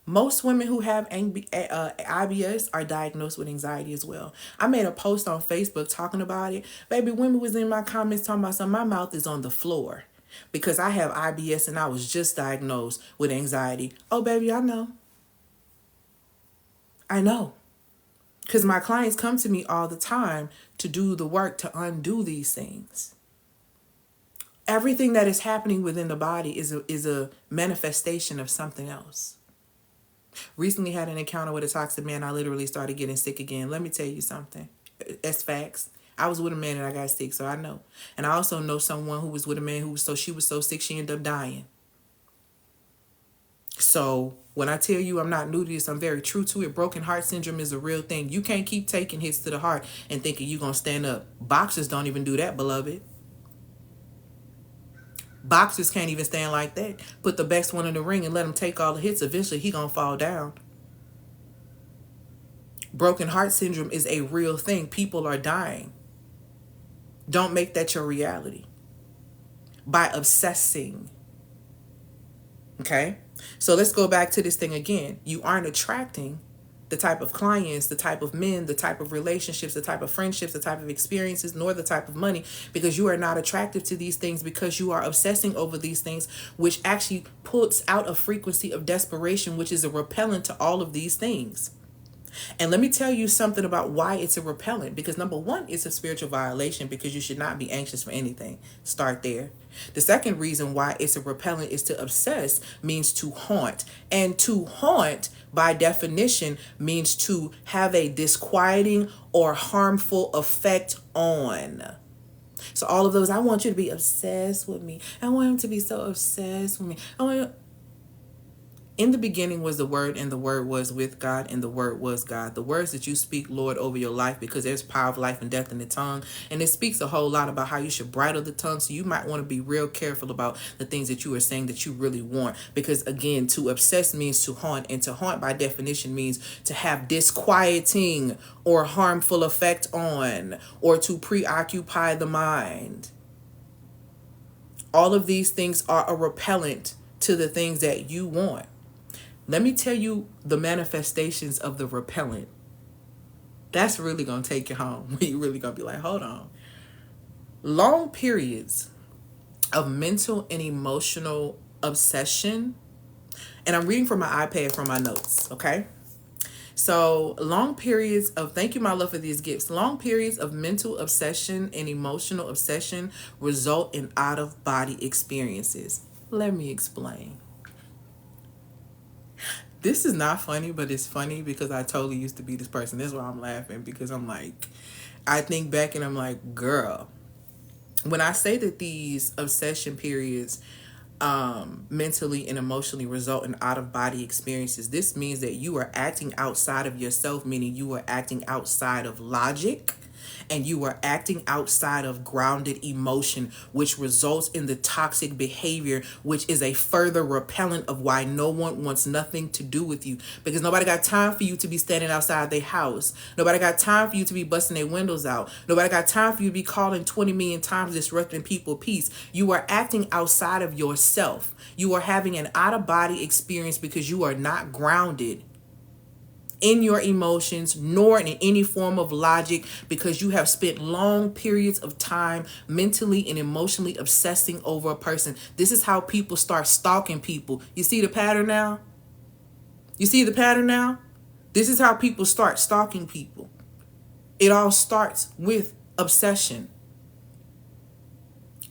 Most women who have IBS are diagnosed with anxiety as well. I made a post on Facebook talking about it. Baby, women was in my comments talking about something. My mouth is on the floor because I have IBS and I was just diagnosed with anxiety. Oh, baby, I know. Because my clients come to me all the time to do the work to undo these things. Everything that is happening within the body is a manifestation of something else. Recently had an encounter with a toxic man. I literally started getting sick again. Let me tell you something. That's facts. I was with a man and I got sick, so I know. And I also know someone who was with a man she was so sick she ended up dying. So when I tell you I'm not new to this, I'm very true to it. Broken heart syndrome is a real thing. You can't keep taking hits to the heart and thinking you're going to stand up. Boxers don't even do that, beloved. Boxers can't even stand like that. Put the best one in the ring and let him take all the hits. Eventually, he gonna fall down. Broken heart syndrome is a real thing. People are dying. Don't make that your reality by obsessing. Okay? So let's go back to this thing again. You aren't attracting the type of clients, the type of men, the type of relationships, the type of friendships, the type of experiences, nor the type of money, because you are not attractive to these things, because you are obsessing over these things, which actually puts out a frequency of desperation, which is a repellent to all of these things. And let me tell you something about why it's a repellent. Because number one, it's a spiritual violation, because you should not be anxious for anything. Start there. The second reason why it's a repellent is to obsess means to haunt. And to haunt, by definition, means to have a disquieting or harmful effect on. So all of those, I want you to be obsessed with me. I want him to be so obsessed with me. In the beginning was the Word, and the Word was with God, and the Word was God. The words that you speak, Lord, over your life, because there's power of life and death in the tongue. And it speaks a whole lot about how you should bridle the tongue. So you might want to be real careful about the things that you are saying that you really want. Because again, to obsess means to haunt, and to haunt by definition means to have disquieting or harmful effect on, or to preoccupy the mind. All of these things are a repellent to the things that you want. Let me tell you the manifestations of the repellent. That's really going to take you home. You're really going to be like, hold on. Long periods of mental and emotional obsession. And I'm reading from my iPad from my notes, okay? So long periods of, thank you, my love, for these gifts. Long periods of mental obsession and emotional obsession result in out-of-body experiences. Let me explain. This is not funny, but it's funny because I totally used to be this person. That's why I'm laughing, because I'm like, I think back and I'm like, girl, when I say that these obsession periods mentally and emotionally result in out-of-body experiences, this means that you are acting outside of yourself, meaning you are acting outside of logic, and you are acting outside of grounded emotion, which results in the toxic behavior, which is a further repellent of why no one wants nothing to do with you. Because nobody got time for you to be standing outside their house. Nobody got time for you to be busting their windows out. Nobody got time for you to be calling 20 million times, disrupting people's peace. You are acting outside of yourself. You are having an out-of-body experience because you are not grounded in your emotions, nor in any form of logic, because you have spent long periods of time mentally and emotionally obsessing over a person. This is how people start stalking people. You see the pattern now? You see the pattern now? This is how people start stalking people. It all starts with obsession.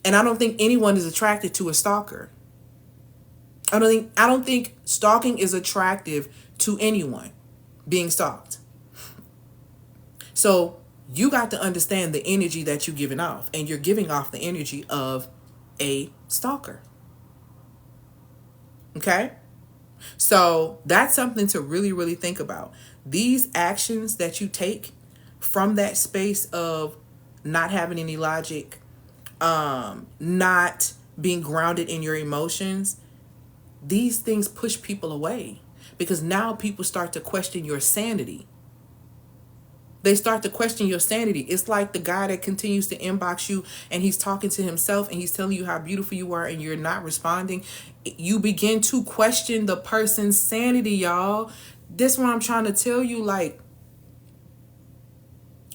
And I don't think anyone is attracted to a stalker. I don't think stalking is attractive to anyone. Being stalked. So you got to understand the energy that you're giving off, and you're giving off the energy of a stalker. Okay? So that's something to really, really think about. These actions that you take from that space of not having any logic, not being grounded in your emotions, these things push people away. Because now people start to question your sanity. They start to question your sanity. It's like the guy that continues to inbox you and he's talking to himself and he's telling you how beautiful you are and you're not responding. You begin to question the person's sanity, y'all. This is what I'm trying to tell you. Like,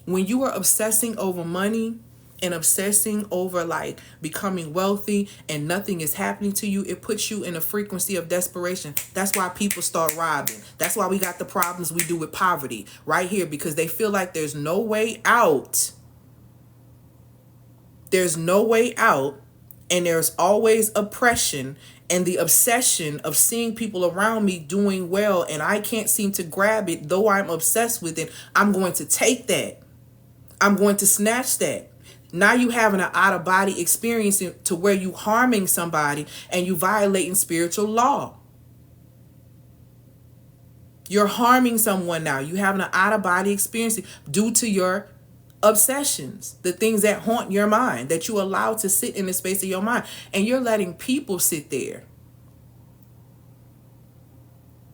when you are obsessing over money and obsessing over like becoming wealthy and nothing is happening to you, it puts you in a frequency of desperation. That's why people start robbing. That's why we got the problems we do with poverty right here, because they feel like there's no way out. There's no way out, and there's always oppression and the obsession of seeing people around me doing well, and I can't seem to grab it. Though I'm obsessed with it, I'm going to take that. I'm going to snatch that. Now you having an out-of-body experience to where you harming somebody and you violating spiritual law. You're harming someone now. You having an out-of-body experience due to your obsessions, the things that haunt your mind, that you allow to sit in the space of your mind. And you're letting people sit there.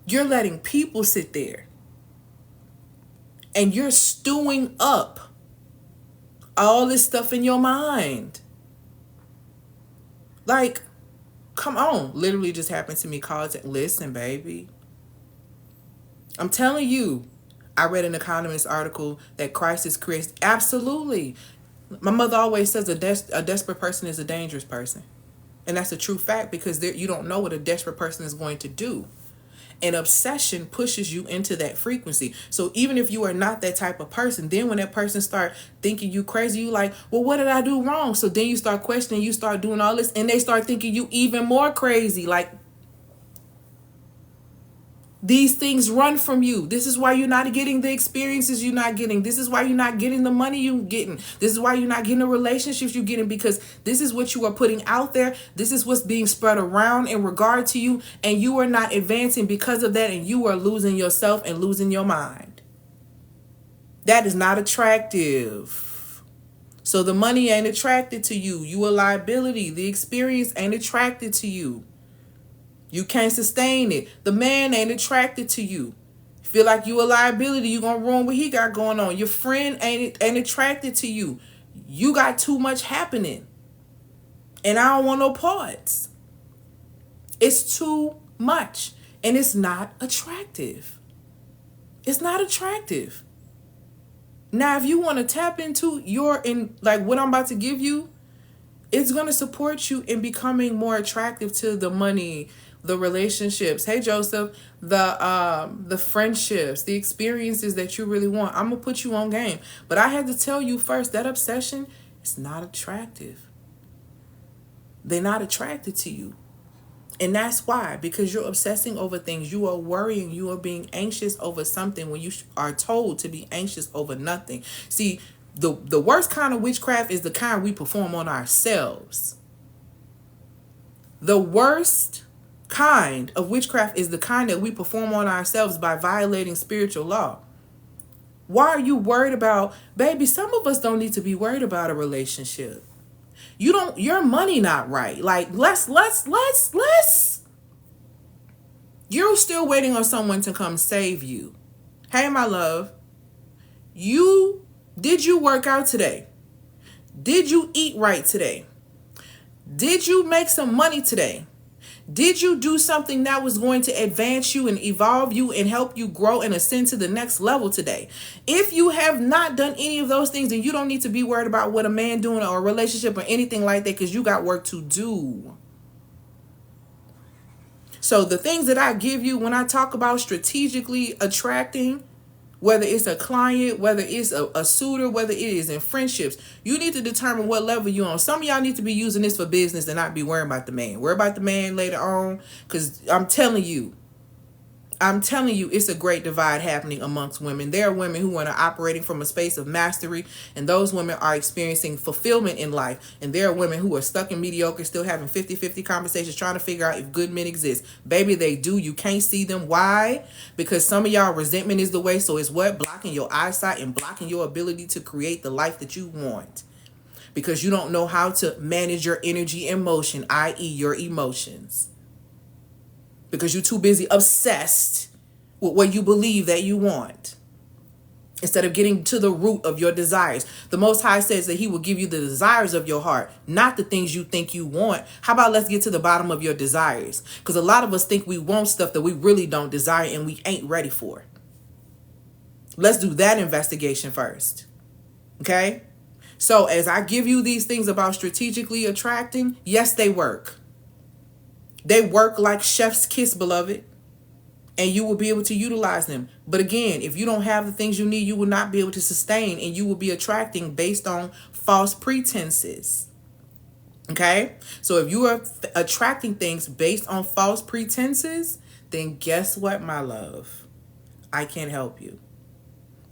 You're letting people sit there. And you're stewing up all this stuff in your mind. Like, come on. Literally just happened to me. Listen, baby. I'm telling you, I read an economist article that crisis creates. Absolutely. My mother always says a desperate person is a dangerous person. And that's a true fact, because you don't know what a desperate person is going to do. And obsession pushes you into that frequency. So even if you are not that type of person, then when that person start thinking you crazy, you like, well, what did I do wrong? So then you start questioning, you start doing all this, and they start thinking you even more crazy. Like, these things run from you. This is why you're not getting the experiences you're not getting. This is why you're not getting the money you're getting. This is why you're not getting the relationships you're getting, because this is what you are putting out there. This is what's being spread around in regard to you, and you are not advancing because of that, and you are losing yourself and losing your mind. That is not attractive. So the money ain't attracted to you. You a liability. The experience ain't attracted to you. You can't sustain it. The man ain't attracted to you. Feel like you a liability. You gonna ruin what he got going on. Your friend ain't attracted to you. You got too much happening. And I don't want no parts. It's too much. And it's not attractive. It's not attractive. Now, if you want to tap into what I'm about to give you, it's going to support you in becoming more attractive to the money, the relationships. Hey, Joseph, the friendships, the experiences that you really want. I'm going to put you on game. But I had to tell you first, that obsession is not attractive. They're not attracted to you. And that's why, because you're obsessing over things. You are worrying. You are being anxious over something when you are told to be anxious over nothing. See, the worst kind of witchcraft is the kind we perform on ourselves. The worst kind of witchcraft is the kind that we perform on ourselves by violating spiritual law. Why are you worried about, baby? Some of us don't need to be worried about a relationship. Your money not right. Like, let's. You're still waiting on someone to come save you. Hey, my love, did you work out today? Did you eat right today? Did you make some money today? Did you do something that was going to advance you and evolve you and help you grow and ascend to the next level today? If you have not done any of those things, then you don't need to be worried about what a man doing or a relationship or anything like that, because you got work to do. So the things that I give you when I talk about strategically attracting, whether it's a client, whether it's a suitor, whether it is in friendships, you need to determine what level you're on. Some of y'all need to be using this for business and not be worrying about the man. Worry about the man later on, because I'm telling you, it's a great divide happening amongst women. There are women who are operating from a space of mastery, and those women are experiencing fulfillment in life. And there are women who are stuck in mediocre, still having 50-50 conversations, trying to figure out if good men exist. Baby, they do. You can't see them. Why? Because some of y'all resentment is the way. So it's what? Blocking your eyesight and blocking your ability to create the life that you want. Because you don't know how to manage your energy and motion, i.e. your emotions. Because you're too busy obsessed with what you believe that you want, instead of getting to the root of your desires. The Most High says that he will give you the desires of your heart, not the things you think you want. How about let's get to the bottom of your desires? Because a lot of us think we want stuff that we really don't desire and we ain't ready for. Let's do that investigation first. Okay? So as I give you these things about strategically attracting, yes, they work. They work like chef's kiss, beloved, and you will be able to utilize them. But again, if you don't have the things you need, you will not be able to sustain, and you will be attracting based on false pretenses. Okay? So if you are attracting things based on false pretenses, then guess what, my love? I can't help you.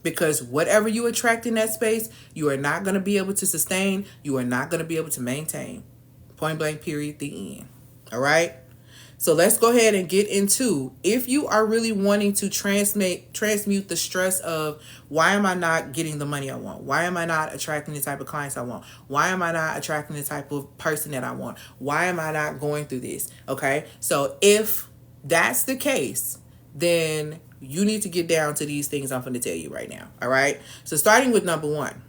Because whatever you attract in that space, you are not going to be able to sustain. You are not going to be able to maintain. Point blank, period, the end. All right? So let's go ahead and get into, if you are really wanting to transmute the stress of, why am I not getting the money I want? Why am I not attracting the type of clients I want? Why am I not attracting the type of person that I want? Why am I not going through this? Okay, so if that's the case, then you need to get down to these things I'm going to tell you right now. All right, so starting with number one,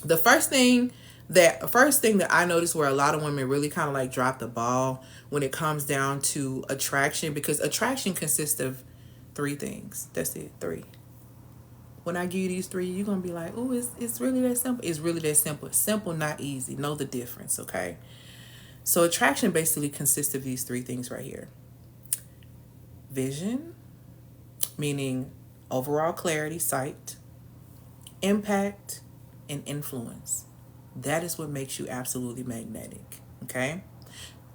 the first thing that I noticed where a lot of women really kind of like drop the ball when it comes down to attraction, because attraction consists of three things. That's it, three. When I give you these three, you're going to be like, oh, it's really that simple. It's really that simple. Simple, not easy. Know the difference, okay? So attraction basically consists of these three things right here. Vision, meaning overall clarity, sight, impact, and influence. That is what makes you absolutely magnetic, okay?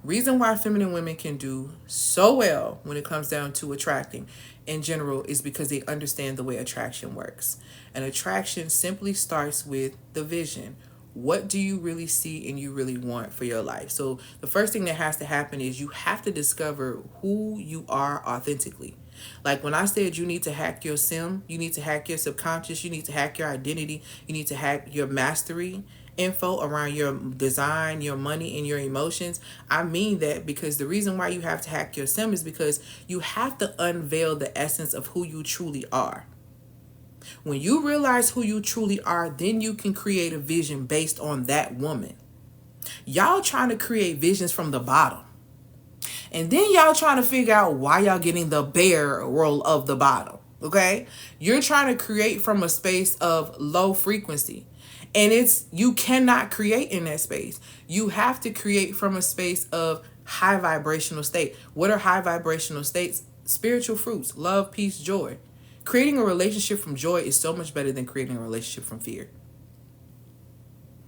Reason why feminine women can do so well when it comes down to attracting in general is because they understand the way attraction works. And attraction simply starts with the vision. What do you really see and you really want for your life? So the first thing that has to happen is you have to discover who you are authentically. Like when I said you need to hack your sim, you need to hack your subconscious, you need to hack your identity, you need to hack your mastery info around your design, your money, and your emotions. I mean that because the reason why you have to hack your sim is because you have to unveil the essence of who you truly are. When you realize who you truly are, then you can create a vision based on that woman. Y'all trying to create visions from the bottom. And then y'all trying to figure out why y'all getting the bare roll of the bottom. Okay? You're trying to create from a space of low frequency. And you cannot create in that space. You have to create from a space of high vibrational state. What are high vibrational states? Spiritual fruits, love, peace, joy. Creating a relationship from joy is so much better than creating a relationship from fear.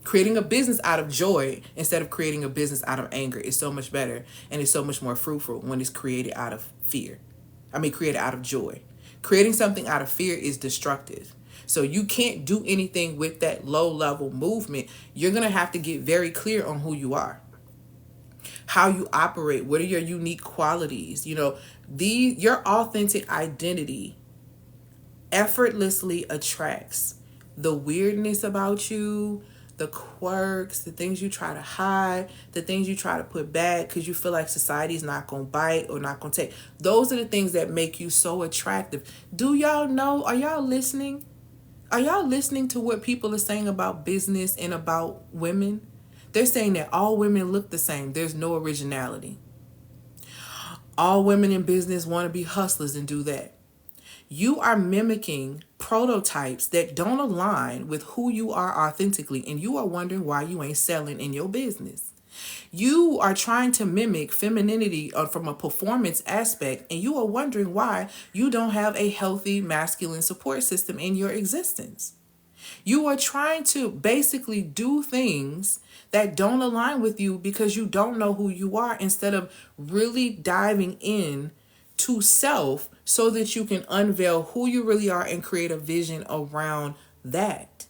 Creating a business out of joy instead of creating a business out of anger is so much better, and it's so much more fruitful when it's created out of fear. Created out of joy. Creating something out of fear is destructive. So you can't do anything with that low level movement. You're going to have to get very clear on who you are, how you operate, what are your unique qualities. Your authentic identity effortlessly attracts the weirdness about you, the quirks, the things you try to hide, the things you try to put back because you feel like society's not going to bite or not going to take. Those are the things that make you so attractive. Do y'all know? Are y'all listening? Are y'all listening to what people are saying about business and about women? They're saying that all women look the same. There's no originality. All women in business want to be hustlers and do that. You are mimicking prototypes that don't align with who you are authentically, and you are wondering why you ain't selling in your business. You are trying to mimic femininity from a performance aspect, and you are wondering why you don't have a healthy masculine support system in your existence. You are trying to basically do things that don't align with you because you don't know who you are, instead of really diving in to self so that you can unveil who you really are and create a vision around that.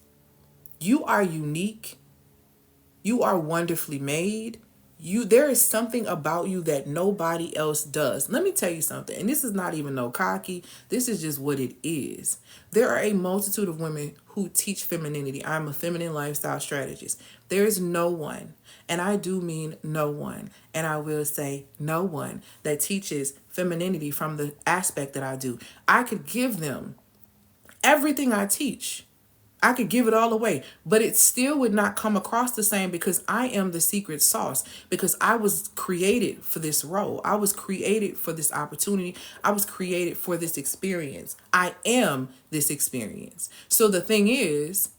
You are unique. You are wonderfully made. There is something about you that nobody else does. Let me tell you something, and this is not even no cocky. This is just what it is. There are a multitude of women who teach femininity. I'm a feminine lifestyle strategist. There is no one, and I do mean no one, and I will say no one that teaches femininity from the aspect that I do. I could give them everything I teach. I could give it all away, but it still would not come across the same because I am the secret sauce, because I was created for this role. I was created for this opportunity. I was created for this experience. I am this experience. So the thing is,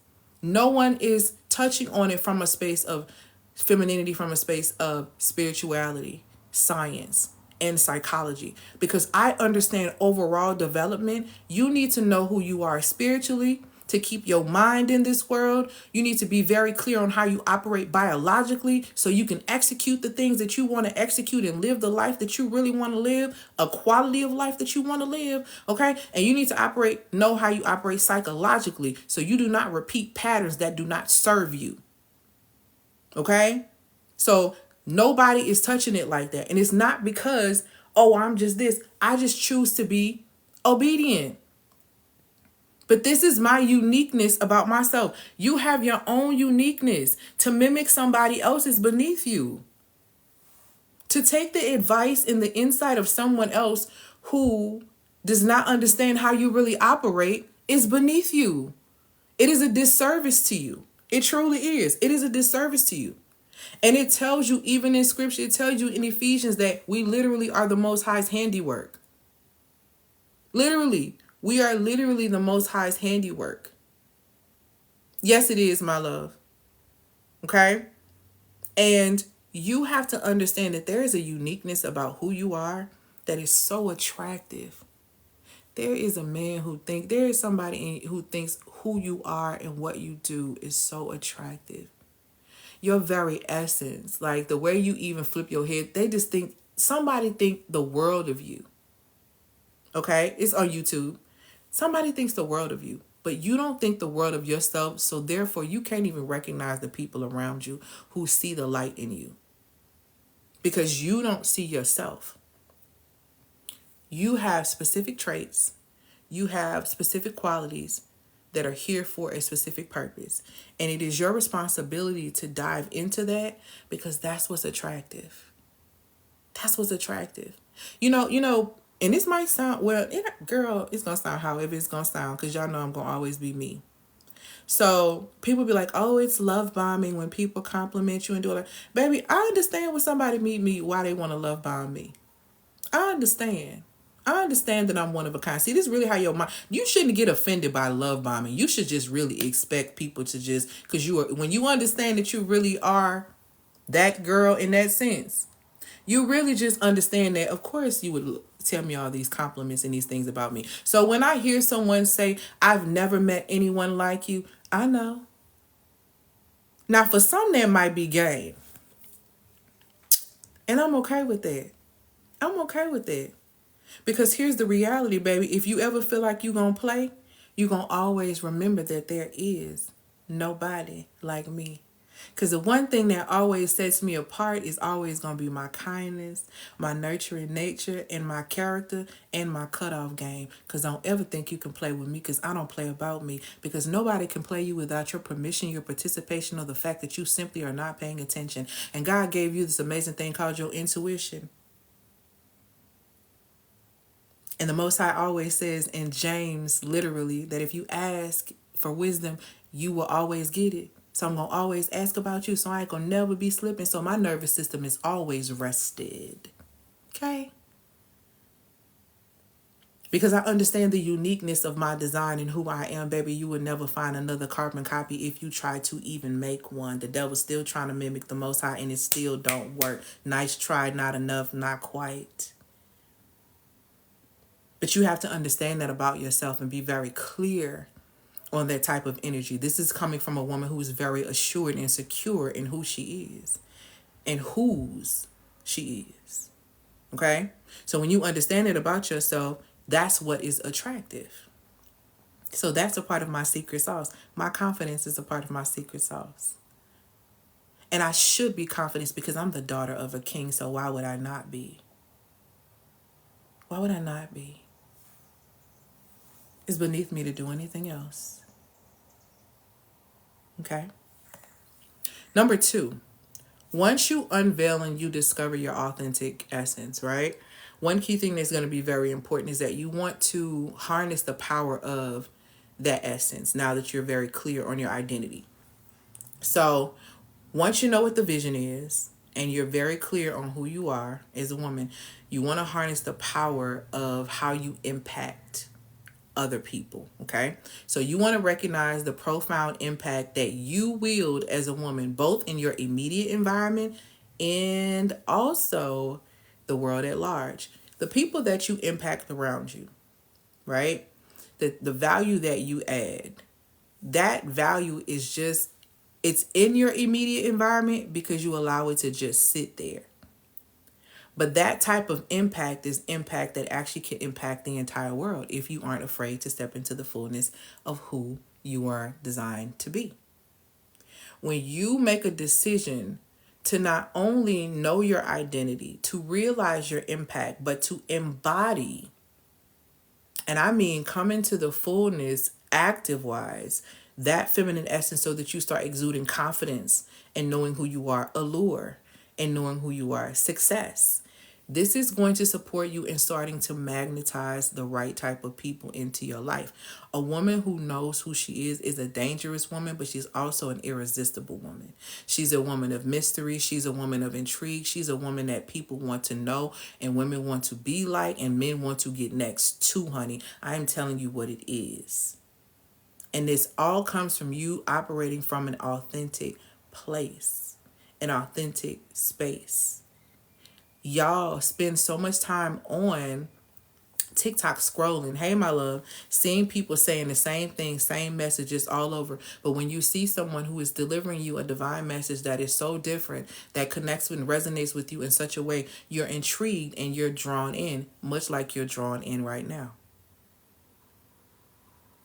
no one is touching on it from a space of femininity, from a space of spirituality, science, and psychology, because I understand overall development. You need to know who you are spiritually to keep your mind in this world. You need to be very clear on how you operate biologically so you can execute the things that you want to execute and live the life that you really want to live, a quality of life that you want to live, okay? And you need to know how you operate psychologically so you do not repeat patterns that do not serve you, okay? So nobody is touching it like that. And it's not because, oh, I'm just this. I just choose to be obedient. But this is my uniqueness about myself. You have your own uniqueness. To mimic somebody else is beneath you. To take the advice and the insight of someone else who does not understand how you really operate is beneath you. It is a disservice to you. It truly is. It is a disservice to you. And it tells you, even in scripture, it tells you in Ephesians that we literally are the Most High's handiwork. Literally. We are literally the Most High's handiwork. Yes, it is, my love. Okay? And you have to understand that there is a uniqueness about who you are that is so attractive. There is a man there is somebody who thinks who you are and what you do is so attractive. Your very essence, like the way you even flip your head, somebody think the world of you. Okay? It's on YouTube. Somebody thinks the world of you, but you don't think the world of yourself, so therefore you can't even recognize the people around you who see the light in you because you don't see yourself. You have specific traits, you have specific qualities that are here for a specific purpose, and it is your responsibility to dive into that because that's what's attractive. That's what's attractive. And this might sound, girl, it's going to sound however it's going to sound because y'all know I'm going to always be me. So people be like, oh, it's love bombing when people compliment you and do it. Baby, I understand when somebody meet me, why they want to love bomb me. I understand. I understand that I'm one of a kind. See, this is really how your mind, you shouldn't get offended by love bombing. You should just really expect people to because when you understand that you really are that girl in that sense, you really just understand that, of course, you would tell me all these compliments and these things about me. So when I hear someone say, I've never met anyone like you, I know. Now, for some, that might be game. And I'm okay with that. I'm okay with that. Because here's the reality, baby. If you ever feel like you're going to play, you're going to always remember that there is nobody like me. Because the one thing that always sets me apart is always going to be my kindness, my nurturing nature, and my character, and my cutoff game. Because don't ever think you can play with me because I don't play about me. Because nobody can play you without your permission, your participation, or the fact that you simply are not paying attention. And God gave you this amazing thing called your intuition. And the Most High always says in James, literally, that if you ask for wisdom, you will always get it. So I'm going to always ask about you. So I ain't going to never be slipping. So my nervous system is always rested. Okay? Because I understand the uniqueness of my design and who I am, baby. You would never find another carbon copy if you try to even make one. The devil's still trying to mimic the Most High and it still don't work. Nice try, not enough, not quite. But you have to understand that about yourself and be very clear on that type of energy. This is coming from a woman who is very assured and secure in who she is and whose she is. Okay? So when you understand it about yourself, that's what is attractive. So that's a part of my secret sauce. My confidence is a part of my secret sauce. And I should be confident because I'm the daughter of a king, so why would I not be? Why would I not be? It's beneath me to do anything else. Okay? Number 2, once you unveil and you discover your authentic essence, right? One key thing that's going to be very important is that you want to harness the power of that essence now that you're very clear on your identity. So once you know what the vision is and you're very clear on who you are as a woman, you want to harness the power of how you impact other people. Okay, so you want to recognize the profound impact that you wield as a woman, both in your immediate environment and also the world at large. The people that you impact around you, right? The value that you add, that value is just, it's in your immediate environment because you allow it to just sit there. But that type of impact is impact that actually can impact the entire world if you aren't afraid to step into the fullness of who you are designed to be. When you make a decision to not only know your identity, to realize your impact, but to embody, and I mean come into the fullness active-wise, that feminine essence so that you start exuding confidence and knowing who you are, allure, and knowing who you are, success. This is going to support you in starting to magnetize the right type of people into your life. A woman who knows who she is a dangerous woman, but she's also an irresistible woman. She's a woman of mystery. She's a woman of intrigue. She's a woman that people want to know and women want to be like and men want to get next to, honey. I am telling you what it is. And this all comes from you operating from an authentic place, an authentic space. Y'all spend so much time on TikTok scrolling, hey my love, seeing people saying the same thing, same messages all over. But when you see someone who is delivering you a divine message that is so different, that connects and resonates with you in such a way, you're intrigued and you're drawn in, much like you're drawn in right now.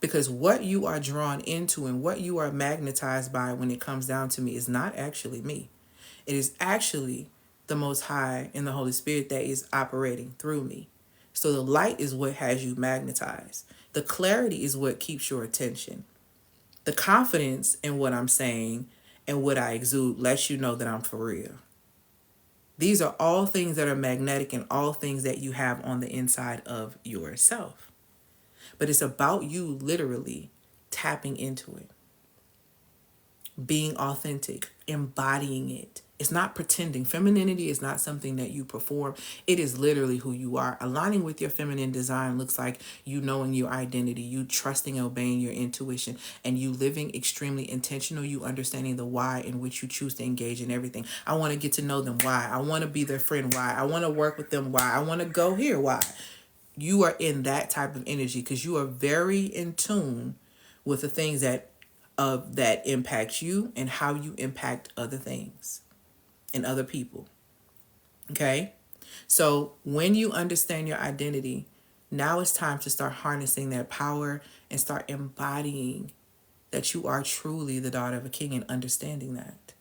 Because what you are drawn into and what you are magnetized by when it comes down to me is not actually me. It is actually the Most High and the Holy Spirit that is operating through me. So the light is what has you magnetized. The clarity is what keeps your attention. The confidence in what I'm saying and what I exude lets you know that I'm for real. These are all things that are magnetic and all things that you have on the inside of yourself. But it's about you literally tapping into it, being authentic, embodying it. It's not pretending. Femininity is not something that you perform. It is literally who you are. Aligning with your feminine design looks like you knowing your identity, you trusting and obeying your intuition, and you living extremely intentional, you understanding the why in which you choose to engage in everything. I want to get to know them. Why? I want to be their friend. Why? I want to work with them. Why? I want to go here. Why? You are in that type of energy because you are very in tune with the things that impact you and how you impact other things and other people. Okay? So when you understand your identity, now it's time to start harnessing that power and start embodying that you are truly the daughter of a king and understanding that.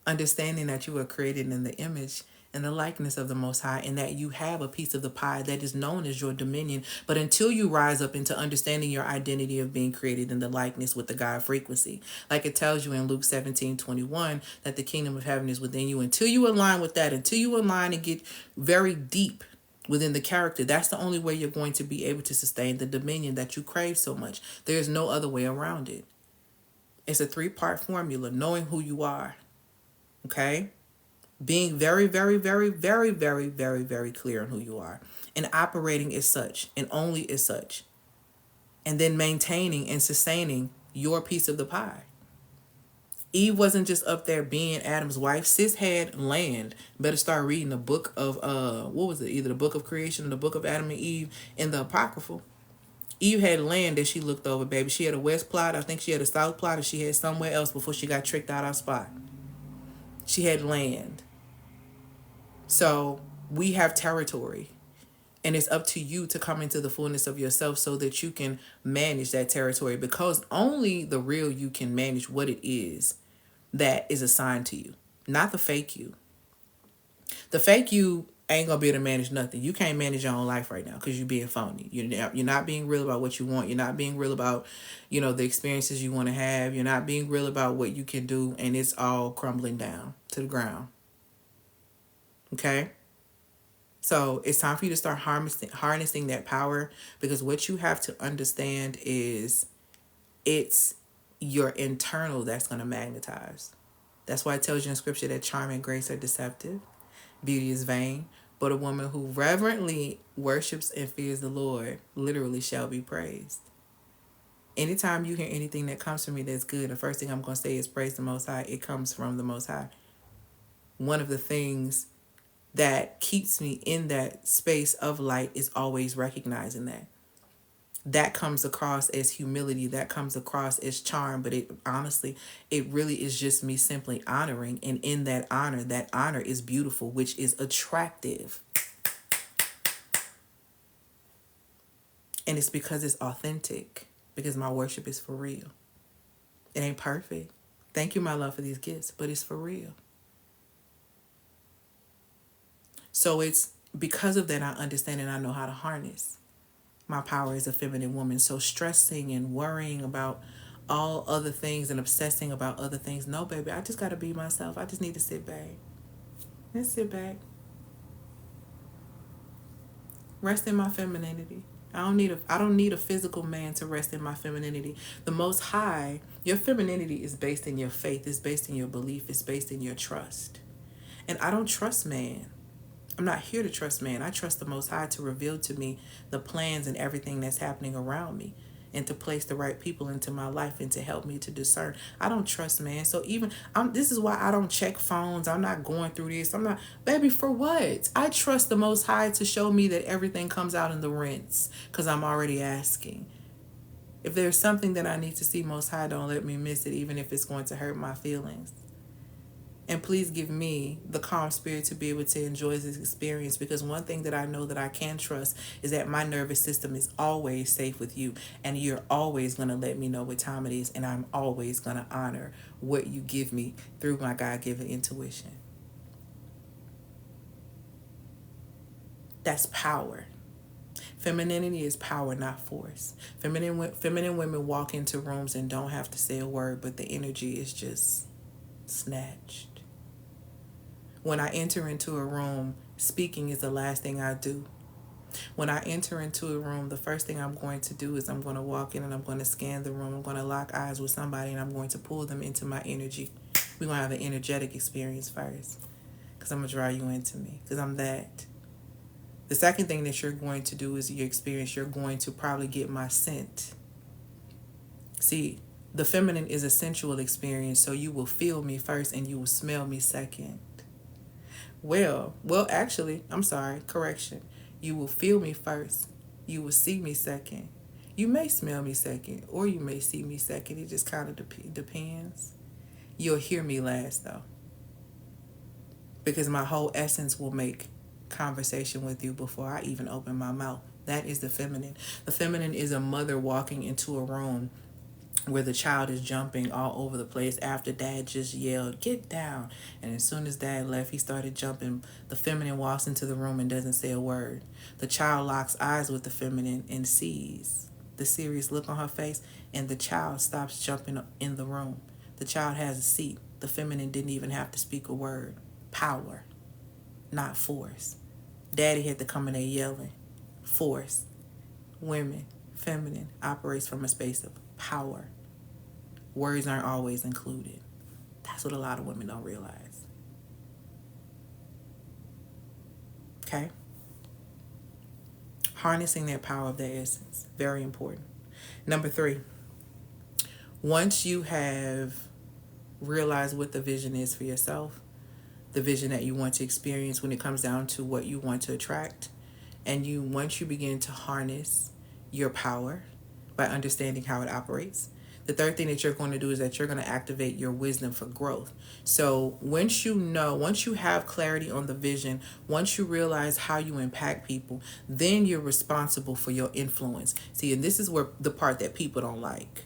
Understanding that you were created in the image and the likeness of the Most High and that you have a piece of the pie that is known as your dominion. But until you rise up into understanding your identity of being created in the likeness with the God frequency, like it tells you in Luke 17:21, that the kingdom of heaven is within you. Until you align with that, until you align and get very deep within the character, that's the only way you're going to be able to sustain the dominion that you crave so much. There's no other way around it. It's a 3-part formula: knowing who you are. Okay? Being very, very, very, very, very, very, very clear on who you are. And operating as such and only as such. And then maintaining and sustaining your piece of the pie. Eve wasn't just up there being Adam's wife. Sis had land. Better start reading the book of, what was it? Either the book of creation or the book of Adam and Eve in the Apocryphal. Eve had land that she looked over, baby. She had a west plot. I think she had a south plot, or she had somewhere else before she got tricked out of spot. She had land. So we have territory, and it's up to you to come into the fullness of yourself so that you can manage that territory, because only the real you can manage what it is that is assigned to you, not the fake you. The fake you ain't gonna be able to manage nothing. You can't manage your own life right now because you're being phony. You're not being real about what you want. You're not being real about, the experiences you want to have. You're not being real about what you can do, and it's all crumbling down to the ground. Okay? So it's time for you to start harnessing that power, because what you have to understand is it's your internal that's going to magnetize. That's why it tells you in scripture that charm and grace are deceptive, beauty is vain, but a woman who reverently worships and fears the Lord literally shall be praised. Anytime you hear anything that comes from me that's good, the first thing I'm going to say is praise the Most High. It comes from the Most High. One of the things that keeps me in that space of light is always recognizing that. That comes across as humility. That comes across as charm. But it really is just me simply honoring. And in that honor is beautiful, which is attractive. And it's because it's authentic. Because my worship is for real. It ain't perfect. Thank you, my love, for these gifts. But it's for real. So it's because of that I understand and I know how to harness my power as a feminine woman. So stressing and worrying about all other things and obsessing about other things. No, baby, I just got to be myself. I just need to sit back. Let's sit back. Rest in my femininity. I don't need a physical man to rest in my femininity. The Most High, your femininity is based in your faith, it's based in your belief, it's based in your trust. And I don't trust man. I'm not here to trust man. I trust the Most High to reveal to me the plans and everything that's happening around me, and to place the right people into my life and to help me to discern. I don't trust man. So even this is why I don't check phones. I'm not going through this. I'm not, baby, for what? I trust the Most High to show me that everything comes out in the rinse, because I'm already asking. If there's something that I need to see, Most High, don't let me miss it, even if it's going to hurt my feelings. And please give me the calm spirit to be able to enjoy this experience, because one thing that I know that I can trust is that my nervous system is always safe with you, and you're always going to let me know what time it is, and I'm always going to honor what you give me through my God-given intuition. That's power. Femininity is power, not force. Feminine women walk into rooms and don't have to say a word, but the energy is just snatched. When I enter into a room, speaking is the last thing I do. When I enter into a room, the first thing I'm going to do is I'm going to walk in and I'm going to scan the room. I'm going to lock eyes with somebody and I'm going to pull them into my energy. We're going to have an energetic experience first, because I'm going to draw you into me, because I'm that. The second thing that you're going to do is your experience. You're going to probably get my scent. See, the feminine is a sensual experience, so you will feel me first and you will smell me second. Well, actually, I'm sorry, correction. You will feel me first. You will see me second. You may smell me second, or you may see me second. It just kind of depends. You'll hear me last, though, because my whole essence will make conversation with you before I even open my mouth. That is the feminine. The feminine is a mother walking into a room where the child is jumping all over the place after dad just yelled, "Get down." And as soon as dad left, he started jumping. The feminine walks into the room and doesn't say a word. The child locks eyes with the feminine and sees the serious look on her face, and the child stops jumping in the room. The child has a seat. The feminine didn't even have to speak a word. Power, not force. Daddy had to come in there yelling. Force. Women, feminine, operates from a space of power. Words aren't always included. That's what a lot of women don't realize. Okay? Harnessing that power of their essence. Very important. Number 3. Once you have realized what the vision is for yourself, the vision that you want to experience when it comes down to what you want to attract, and once you begin to harness your power by understanding how it operates, the third thing that you're going to do is that you're going to activate your wisdom for growth. So once you have clarity on the vision, once you realize how you impact people, then you're responsible for your influence. See, and this is where the part that people don't like.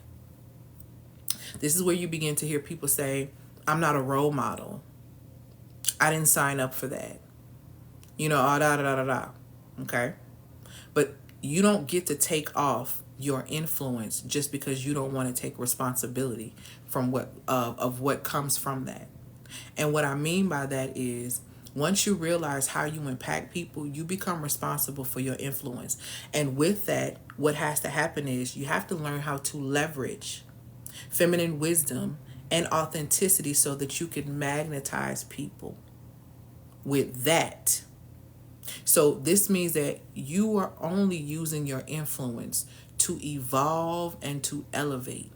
This is where you begin to hear people say, "I'm not a role model. I didn't sign up for that." Okay? But you don't get to take off your influence just because you don't want to take responsibility from of what comes from that. And what I mean by that is, once you realize how you impact people, you become responsible for your influence. And with that, what has to happen is you have to learn how to leverage feminine wisdom and authenticity so that you can magnetize people with that. So this means that you are only using your influence to evolve and to elevate.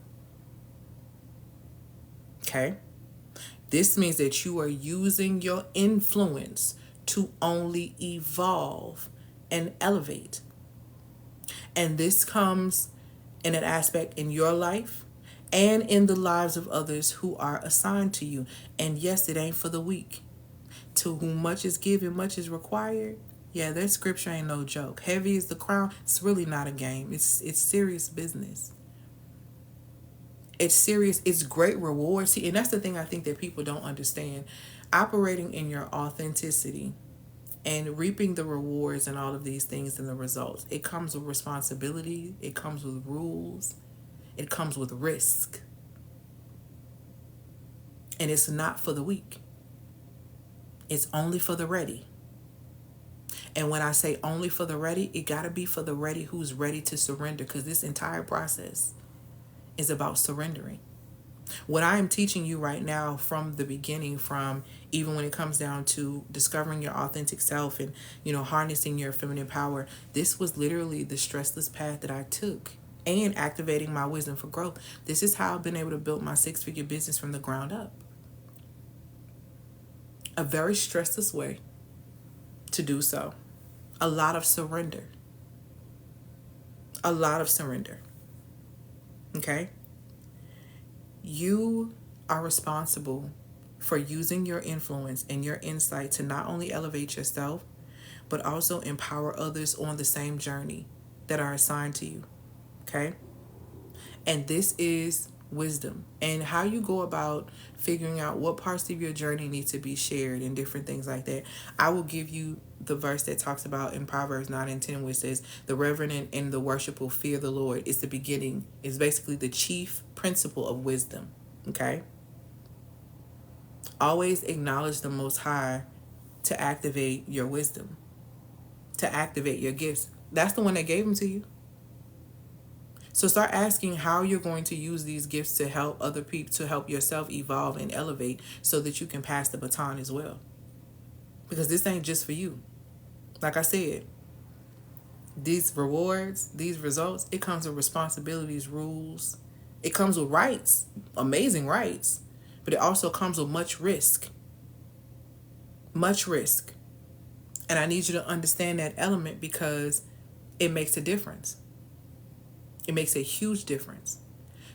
Okay? This means that you are using your influence to only evolve and elevate. And this comes in an aspect in your life and in the lives of others who are assigned to you. And yes, it ain't for the weak. To whom much is given, much is required. Yeah, that scripture ain't no joke. Heavy is the crown. It's really not a game. It's serious business. It's serious. It's great reward. See, and that's the thing I think that people don't understand. Operating in your authenticity and reaping the rewards and all of these things and the results. It comes with responsibility. It comes with rules. It comes with risk. And it's not for the weak. It's only for the ready. And when I say only for the ready, it got to be for the ready who's ready to surrender, because this entire process is about surrendering. What I am teaching you right now from the beginning, from even when it comes down to discovering your authentic self and, harnessing your feminine power, this was literally the stressless path that I took, and activating my wisdom for growth. This is how I've been able to build my 6-figure business from the ground up. A very stressless way to do so. A lot of surrender. A lot of surrender. Okay? You are responsible for using your influence and your insight to not only elevate yourself, but also empower others on the same journey that are assigned to you. Okay? And this is wisdom. And how you go about figuring out what parts of your journey need to be shared and different things like that. I will give you the verse that talks about in Proverbs 9 and 10, which says, the reverent and the worshipful fear the Lord is the beginning, is basically the chief principle of wisdom. Okay? Always acknowledge the Most High to activate your wisdom, to activate your gifts. That's the one that gave them to you. So start asking how you're going to use these gifts to help other people, to help yourself evolve and elevate, so that you can pass the baton as well. Because this ain't just for you. Like I said, these rewards, these results, it comes with responsibilities, rules. It comes with rights, amazing rights, but it also comes with much risk. Much risk. And I need you to understand that element, because it makes a difference. It makes a huge difference.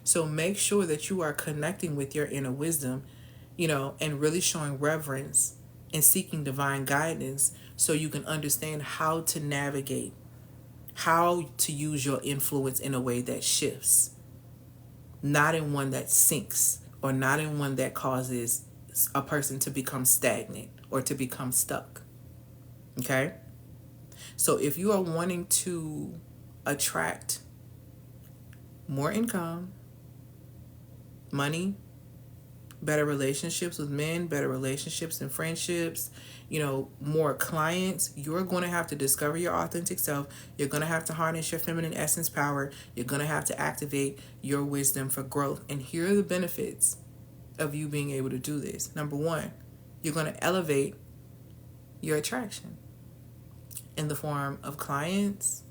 So make sure that you are connecting with your inner wisdom, and really showing reverence and seeking divine guidance, so you can understand how to navigate, how to use your influence in a way that shifts, not in one that sinks, or not in one that causes a person to become stagnant or to become stuck. Okay? So if you are wanting to attract more income, money, better relationships with men, better relationships and friendships, more clients, you're going to have to discover your authentic self. You're going to have to harness your feminine essence power. You're going to have to activate your wisdom for growth. And here are the benefits of you being able to do this. Number one, you're going to elevate your attraction in the form of clients,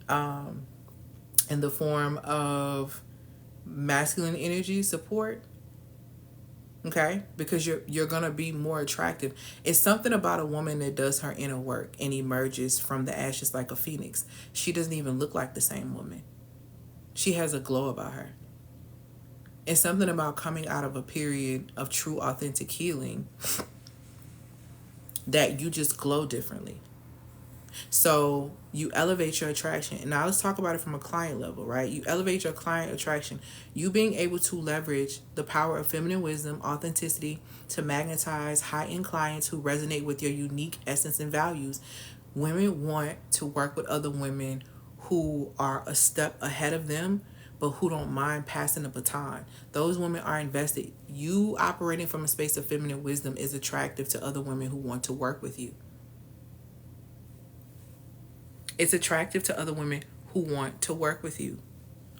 in the form of masculine energy support. Okay? Because you're going to be more attractive. It's something about a woman that does her inner work and emerges from the ashes like a phoenix. She doesn't even look like the same woman. She has a glow about her. It's something about coming out of a period of true authentic healing that you just glow differently. So you elevate your attraction. And now let's talk about it from a client level, right? You elevate your client attraction. You being able to leverage the power of feminine wisdom, authenticity, to magnetize high-end clients who resonate with your unique essence and values. Women want to work with other women who are a step ahead of them, but who don't mind passing the baton. Those women are invested. You operating from a space of feminine wisdom is attractive to other women who want to work with you. It's attractive to other women who want to work with you,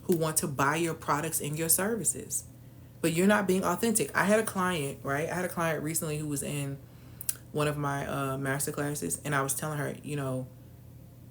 who want to buy your products and your services. But you're not being authentic. I had a client, right? I had a client recently who was in one of my master classes, and I was telling her,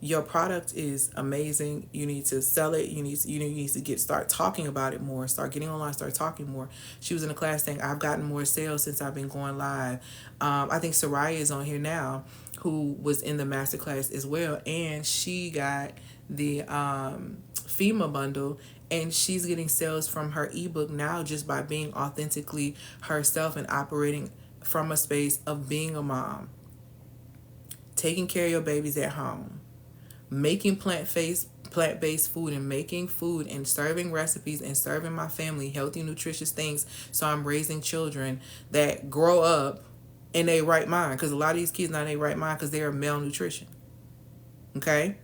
your product is amazing. You need to sell it. You need to start talking about it more. Start getting online. Start talking more. She was in a class saying, I've gotten more sales since I've been going live. I think Soraya is on here now, who was in the masterclass as well, and she got the FEMA bundle, and she's getting sales from her ebook now just by being authentically herself and operating from a space of being a mom, taking care of your babies at home, making plant-based food and making food and serving recipes and serving my family healthy, nutritious things, so I'm raising children that grow up in their right mind, because a lot of these kids not in their right mind because they are malnutrition. Okay?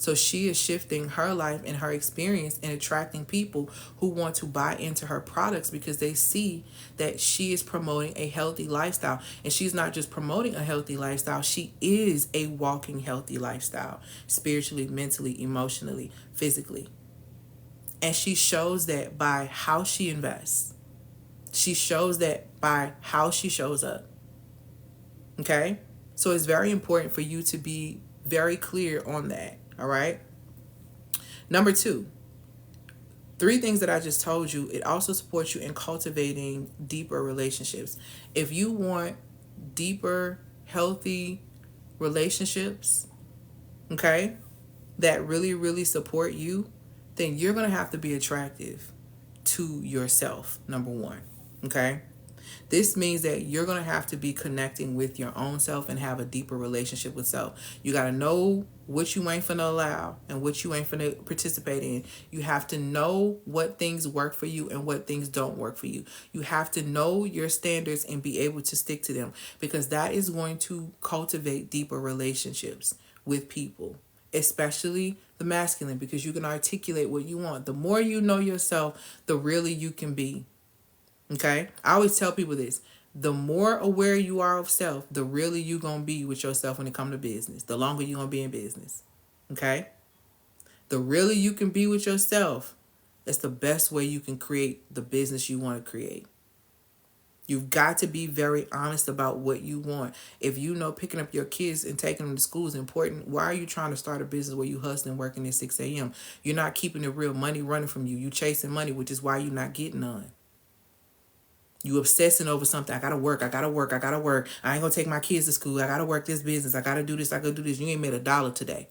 So she is shifting her life and her experience and attracting people who want to buy into her products because they see that she is promoting a healthy lifestyle. And she's not just promoting a healthy lifestyle, she is a walking healthy lifestyle, spiritually, mentally, emotionally, physically. And she shows that by how she invests. She shows that by how she shows up. Okay? So it's very important for you to be very clear on that. All right? Number two, three things that I just told you, it also supports you in cultivating deeper relationships. If you want deeper, healthy relationships, okay, that really, really support you, then you're going to have to be attractive to yourself, number one, okay? This means that you're going to have to be connecting with your own self and have a deeper relationship with self. You got to know what you ain't finna allow and what you ain't finna participate in. You have to know what things work for you and what things don't work for you. You have to know your standards and be able to stick to them, because that is going to cultivate deeper relationships with people, especially the masculine, because you can articulate what you want. The more you know yourself, the realer you can be. Okay? I always tell people this. The more aware you are of self, the realer you're going to be with yourself when it comes to business. The longer you're going to be in business. Okay? The realer you can be with yourself, it's the best way you can create the business you want to create. You've got to be very honest about what you want. If you know picking up your kids and taking them to school is important, why are you trying to start a business where you hustling, working at 6 a.m.? You're not keeping the real money running from you. You chasing money, which is why you're not getting none. You obsessing over something. I gotta work. I gotta work. I gotta work. I ain't gonna take my kids to school. I gotta work this business. I gotta do this. I gotta do this. You ain't made $1 today.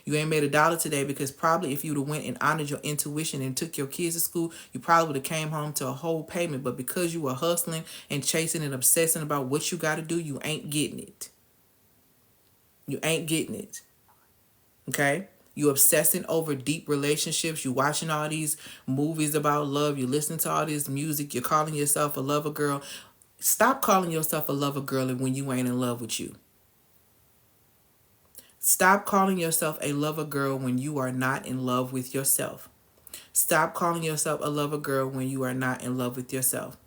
You ain't made $1 today because probably if you'd have went and honored your intuition and took your kids to school, you probably would have came home to a whole payment. But because you were hustling and chasing and obsessing about what you gotta do, you ain't getting it. You ain't getting it. Okay? You obsessing over deep relationships. You watching all these movies about love. You listening to all this music. You're calling yourself a lover girl. Stop calling yourself a lover girl when you ain't in love with you. Stop calling yourself a lover girl when you are not in love with yourself. Stop calling yourself a lover girl when you are not in love with yourself.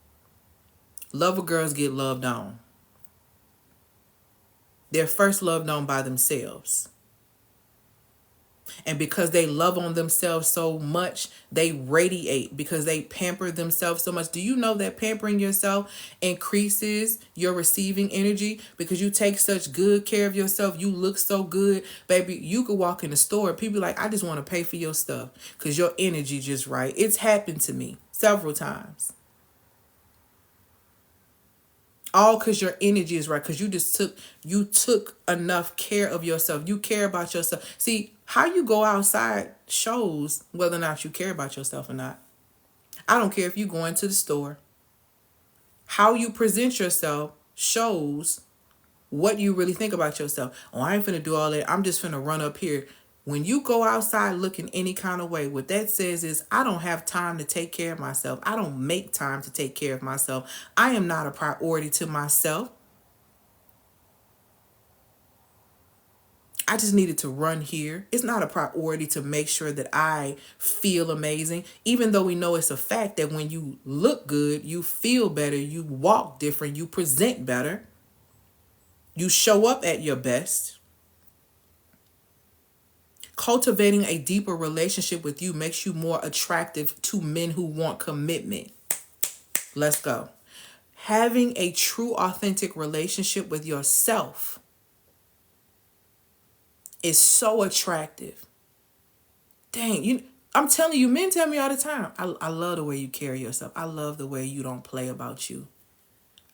Lover girls get loved on. They're first loved on by themselves. And because they love on themselves so much, they radiate because they pamper themselves so much. Do you know that pampering yourself increases your receiving energy? Because you take such good care of yourself. You look so good. Baby, you could walk in the store and people like, I just want to pay for your stuff because your energy just right. It's happened to me several times. All because your energy is right. Because you took enough care of yourself. You care about yourself. See, how you go outside shows whether or not you care about yourself or not. I don't care if you go into the store. How you present yourself shows what you really think about yourself. Oh, I ain't finna do all that. I'm just finna run up here. When you go outside looking any kind of way, what that says is I don't have time to take care of myself. I don't make time to take care of myself. I am not a priority to myself. I just needed to run here. It's not a priority to make sure that I feel amazing, even though we know it's a fact that when you look good, you feel better, you walk different, you present better, you show up at your best. Cultivating a deeper relationship with you makes you more attractive to men who want commitment. Let's go. Having a true, authentic relationship with yourself is so attractive. Dang, I'm telling you, men tell me all the time, I love the way you carry yourself. I love the way you don't play about you.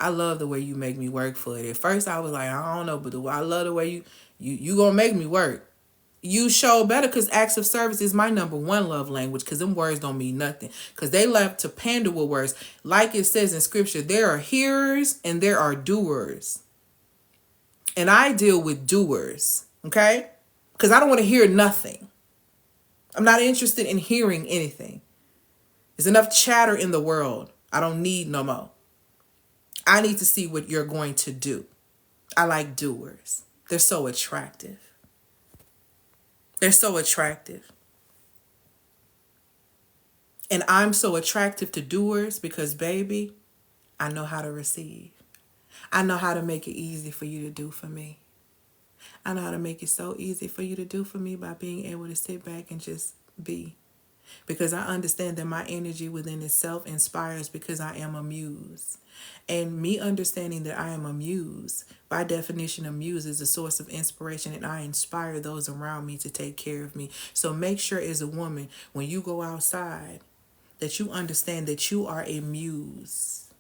I love the way you make me work for it. At first, I was like, I don't know, but I love the way you gonna make me work. You show better because acts of service is my number one love language, because them words don't mean nothing. Because they love to pander with words. Like it says in scripture, there are hearers and there are doers. And I deal with doers, okay? Because I don't want to hear nothing. I'm not interested in hearing anything. There's enough chatter in the world. I don't need no more. I need to see what you're going to do. I like doers. They're so attractive. They're so attractive. And I'm so attractive to doers because, baby, I know how to receive. I know how to make it easy for you to do for me. I know how to make it so easy for you to do for me by being able to sit back and just be. Because I understand that my energy within itself inspires because I am a muse. And me understanding that I am a muse, by definition, a muse is a source of inspiration, and I inspire those around me to take care of me. So make sure, as a woman, when you go outside, that you understand that you are a muse.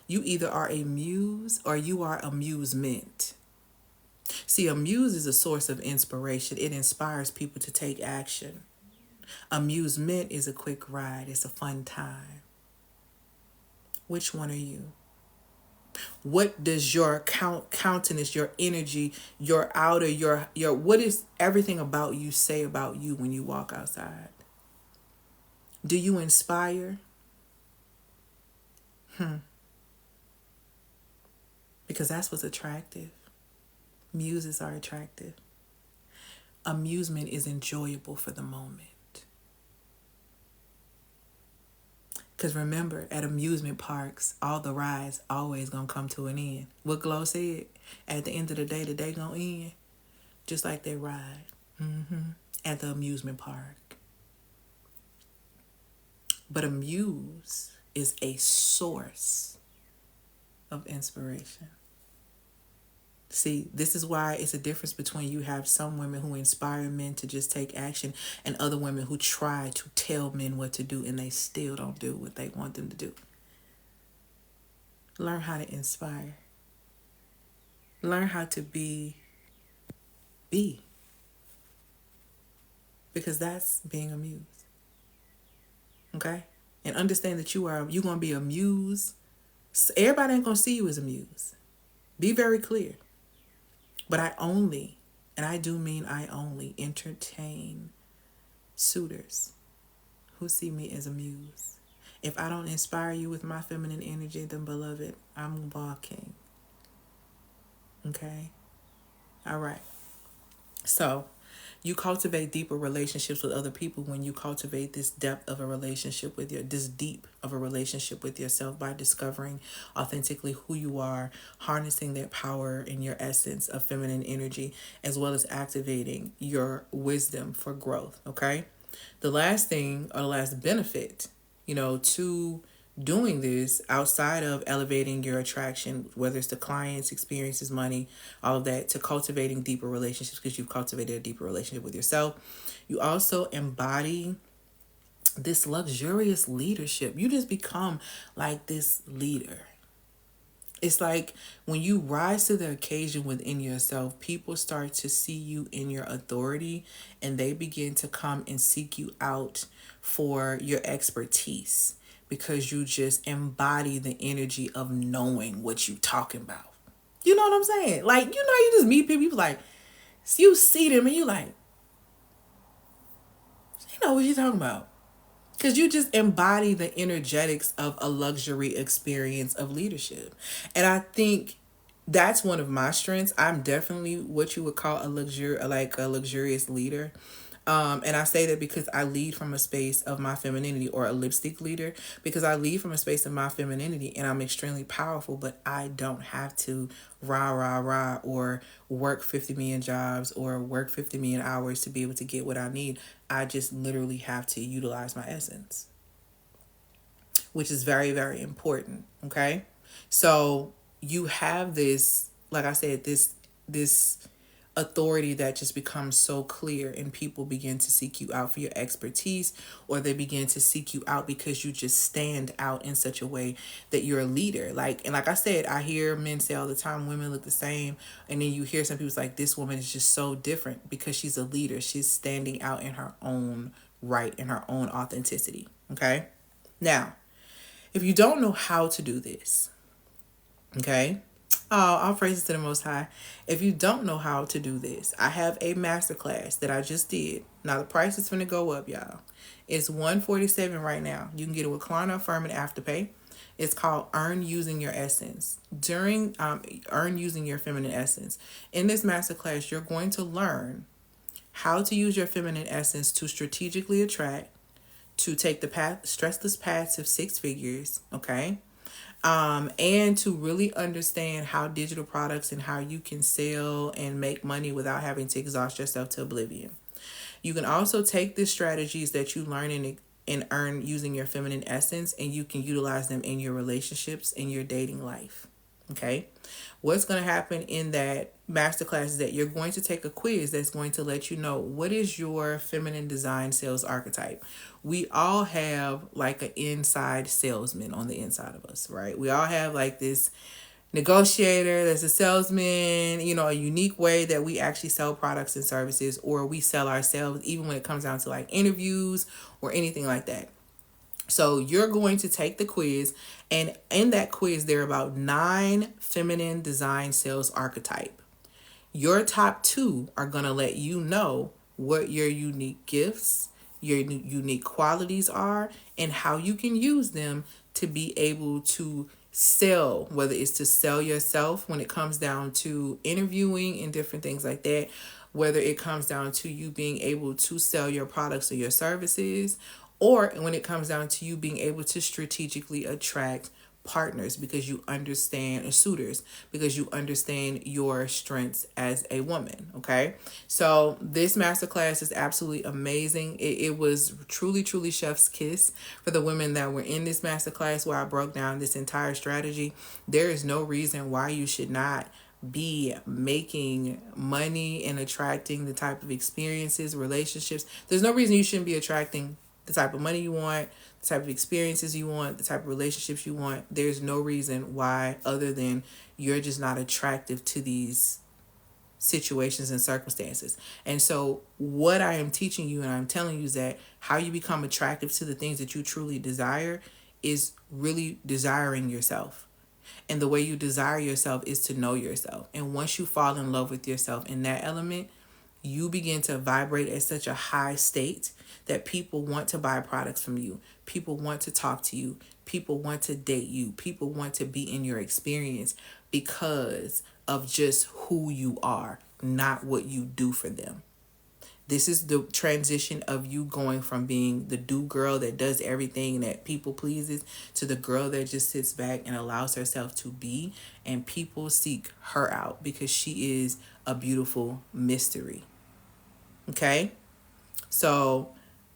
You either are a muse or you are amusement. See, a muse is a source of inspiration. It inspires people to take action. Amusement is a quick ride. It's a fun time. Which one are you? What does your countenance, your energy, your outer, your what is everything about you say about you when you walk outside? Do you inspire? Because that's what's attractive. Muses are attractive. Amusement is enjoyable for the moment. Because remember, at amusement parks, all the rides always gonna come to an end. What Glow said, at the end of the day gonna end. Just like they ride at the amusement park. But a muse is a source of inspiration. See, this is why it's a difference between you have some women who inspire men to just take action and other women who try to tell men what to do and they still don't do what they want them to do. Learn how to inspire. Learn how to be. Because that's being a muse. Okay? And understand that you're going to be a muse. Everybody ain't going to see you as a muse. Be very clear. But I only, and I do mean I only, entertain suitors who see me as a muse. If I don't inspire you with my feminine energy, then beloved, I'm walking. Okay? All right. So, you cultivate deeper relationships with other people when you cultivate this depth of a relationship with this deep of a relationship with yourself by discovering authentically who you are, harnessing that power in your essence of feminine energy, as well as activating your wisdom for growth. Okay. The last thing, or the last benefit, to doing this outside of elevating your attraction, whether it's to clients, experiences, money, all of that, to cultivating deeper relationships because you've cultivated a deeper relationship with yourself, you also embody this luxurious leadership. You just become like this leader. It's like when you rise to the occasion within yourself, people start to see you in your authority and they begin to come and seek you out for your expertise because you just embody the energy of knowing what you're talking about. You know what I'm saying? Like, you just meet people, you like, you see them and you like, you know what you're talking about. Because you just embody the energetics of a luxury experience of leadership. And I think that's one of my strengths. I'm definitely what you would call a luxurious leader. And I say that because I lead from a space of my femininity, or a lipstick leader, because I lead from a space of my femininity and I'm extremely powerful, but I don't have to rah, or work 50 million jobs or work 50 million hours to be able to get what I need. I just literally have to utilize my essence, which is very, very important. Okay. So you have this, like I said, this authority that just becomes so clear, and people begin to seek you out for your expertise, or they begin to seek you out because you just stand out in such a way that you're a leader. Like I said, I hear men say all the time, women look the same. And then you hear some people like, this woman is just so different because she's a leader. She's standing out in her own right, in her own authenticity. Okay. Now, if you don't know how to do this, okay, all praises to the Most High. If you don't know how to do this, I have a masterclass that I just did. Now, the price is going to go up, y'all. It's $147 right now. You can get it with Klarna, Affirm, and Afterpay. It's called Earn Using Your Essence. Earn Using Your Feminine Essence. In this masterclass, you're going to learn how to use your feminine essence to strategically attract, to take the stressless path to six figures, okay? And to really understand how digital products and how you can sell and make money without having to exhaust yourself to oblivion. You can also take the strategies that you learn and earn using your feminine essence, and you can utilize them in your relationships, in your dating life. Okay. What's going to happen in that masterclass is that you're going to take a quiz that's going to let you know what is your feminine design sales archetype. We all have like an inside salesman on the inside of us, right? We all have like this negotiator, there's a salesman, a unique way that we actually sell products and services, or we sell ourselves, even when it comes down to like interviews or anything like that. So you're going to take the quiz, and in that quiz, there are about 9 feminine design sales archetype. Your top 2 are going to let you know what your unique gifts, your unique qualities are, and how you can use them to be able to sell, whether it's to sell yourself when it comes down to interviewing and different things like that, whether it comes down to you being able to sell your products or your services, or when it comes down to you being able to strategically attract partners because you understand, or suitors, because you understand your strengths as a woman. Okay, so this masterclass is absolutely amazing. It was truly chef's kiss for the women that were in this masterclass, where I broke down this entire strategy. There is no reason why you should not be making money and attracting the type of experiences, relationships. There's no reason you shouldn't be attracting the type of money you want, the type of experiences you want, the type of relationships you want. There's no reason why, other than you're just not attractive to these situations and circumstances. And so what I am teaching you and I'm telling you is that how you become attractive to the things that you truly desire is really desiring yourself. And the way you desire yourself is to know yourself. And once you fall in love with yourself in that element, you begin to vibrate at such a high state that people want to buy products from you. People want to talk to you. People want to date you. People want to be in your experience because of just who you are, not what you do for them. This is the transition of you going from being the do girl that does everything that people pleases to the girl that just sits back and allows herself to be, and people seek her out because she is a beautiful mystery. Okay? So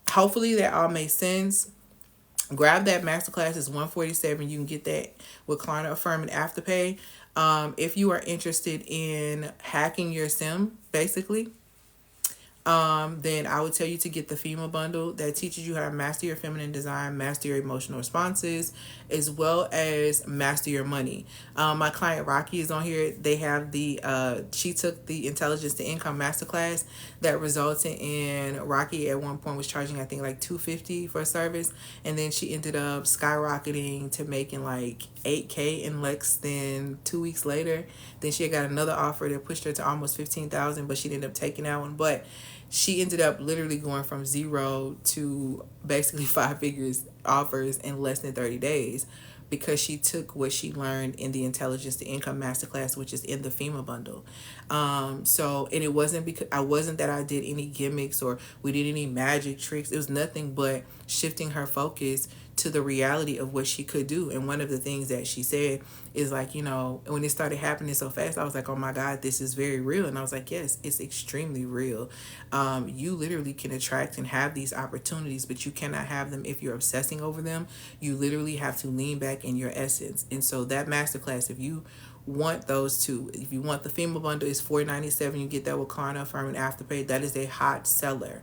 hopefully that all makes sense. Grab that masterclass. It's $147. You can get that with Klarna Affirm and Afterpay. If you are interested in hacking your sim, basically, then I would tell you to get the FEMA bundle that teaches you how to master your feminine design, master your emotional responses, as well as master your money. My client Rocky is on here. They have she took the Intelligence to Income Masterclass that resulted in Rocky at one point was charging, I think, like $250 for a service. And then she ended up skyrocketing to making like $8K in less than 2 weeks later. Then she got another offer that pushed her to almost $15,000, but she ended up taking that one. But she ended up literally going from 0 to basically 5 figures offers in less than 30 days because she took what she learned in the Intelligence to Income Masterclass, which is in the FEMA bundle. And it wasn't because I did any gimmicks or we did any magic tricks. It was nothing but shifting her focus to the reality of what she could do. And one of the things that she said is like, when it started happening so fast, I was like, oh my God, this is very real. And I was like, yes, it's extremely real. You literally can attract and have these opportunities, but you cannot have them if you're obsessing over them. You literally have to lean back in your essence. And so that masterclass, if you want those two, if you want the FEMA bundle, is $497. You get that with Klarna Affirm and Afterpay. That is a hot seller.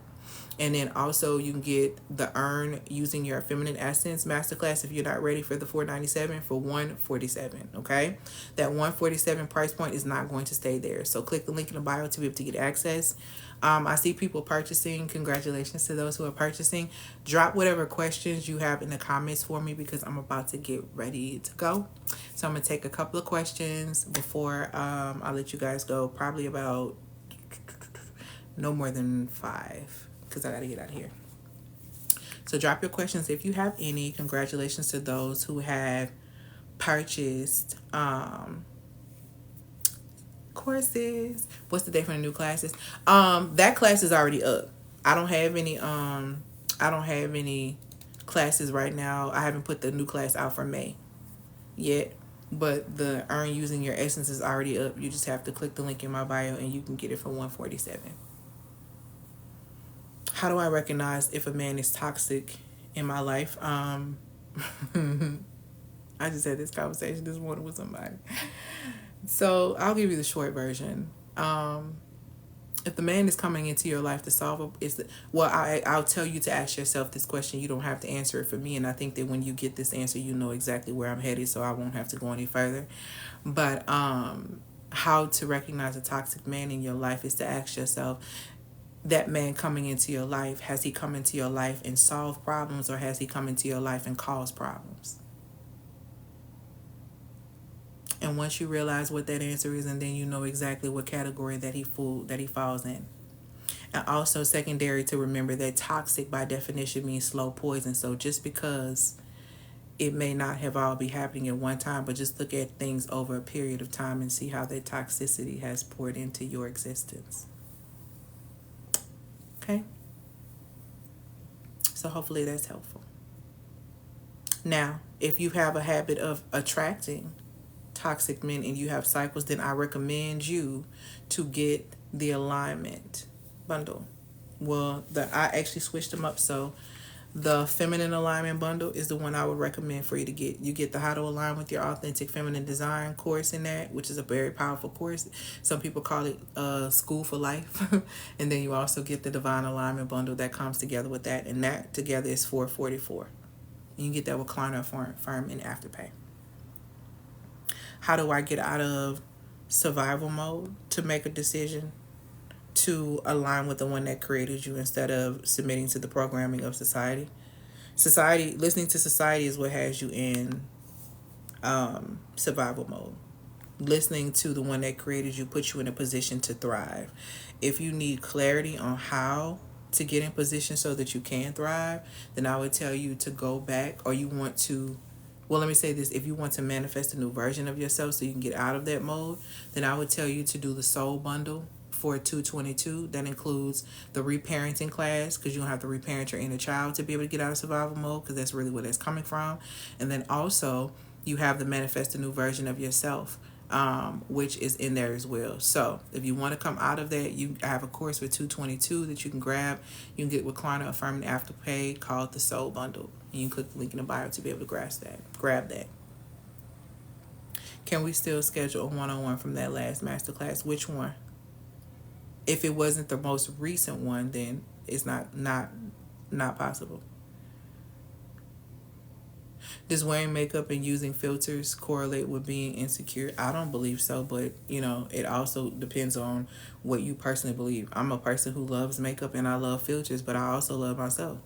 And then also you can get the Earn Using Your Feminine Essence Masterclass if you're not ready for the $497 for $147. Okay, that $147 price point is not going to stay there. So click the link in the bio to be able to get access. I see people purchasing. Congratulations to those who are purchasing. Drop whatever questions you have in the comments for me because I'm about to get ready to go. So I'm going to take a couple of questions before I let you guys go. Probably about no more than 5 because I got to get out of here. So drop your questions if you have any. Congratulations to those who have purchased courses. What's the date for the new classes? That class is already up. I don't have any classes right now. I haven't put the new class out for May yet. But the Earn Using Your Essence is already up. You just have to click the link in my bio and you can get it for $147. How do I recognize if a man is toxic in my life? I just had this conversation this morning with somebody. So I'll give you the short version. If the man is coming into your life to solve I'll tell you to ask yourself this question. You don't have to answer it for me. And I think that when you get this answer, you know exactly where I'm headed, so I won't have to go any further. But how to recognize a toxic man in your life is to ask yourself, that man coming into your life, has he come into your life and solved problems, or has he come into your life and caused problems? And once you realize what that answer is, and then you know exactly what category that he falls in. And also secondary to remember that toxic by definition means slow poison. So just because it may not have all be happening at one time, but just look at things over a period of time and see how that toxicity has poured into your existence. Okay? So hopefully that's helpful. Now, if you have a habit of attracting toxic men and you have cycles, then I recommend you to get the alignment bundle. Well, I actually switched them up. So the feminine alignment bundle is the one I would recommend for you to get. You get the How to Align with Your Authentic Feminine Design course in that, which is a very powerful course. Some people call it School for Life. And then you also get the Divine Alignment bundle that comes together with that. And that together is $444. You can get that with Klarna Firm and Afterpay. How do I get out of survival mode to make a decision to align with the one that created you instead of submitting to the programming of society? Listening to society is what has you in survival mode. Listening to the one that created you puts you in a position to thrive. If you need clarity on how to get in position so that you can thrive, then I would tell you to go back, or you want to, well, let me say this. If you want to manifest a new version of yourself so you can get out of that mode, then I would tell you to do the Soul Bundle for $222. That includes the reparenting class, because you don't have to reparent your inner child to be able to get out of survival mode, because that's really where that's coming from. And then also you have the Manifest a New Version of Yourself, which is in there as well. So if you want to come out of that, I have a course for $222 that you can grab. You can get with Klarna Affirming Afterpay called the Soul Bundle. And you can click the link in the bio to be able to grab that. Can we still schedule a one-on-one from that last masterclass? Which one? If it wasn't the most recent one, then it's not possible. Does wearing makeup and using filters correlate with being insecure? I don't believe so, but it also depends on what you personally believe. I'm a person who loves makeup and I love filters, but I also love myself.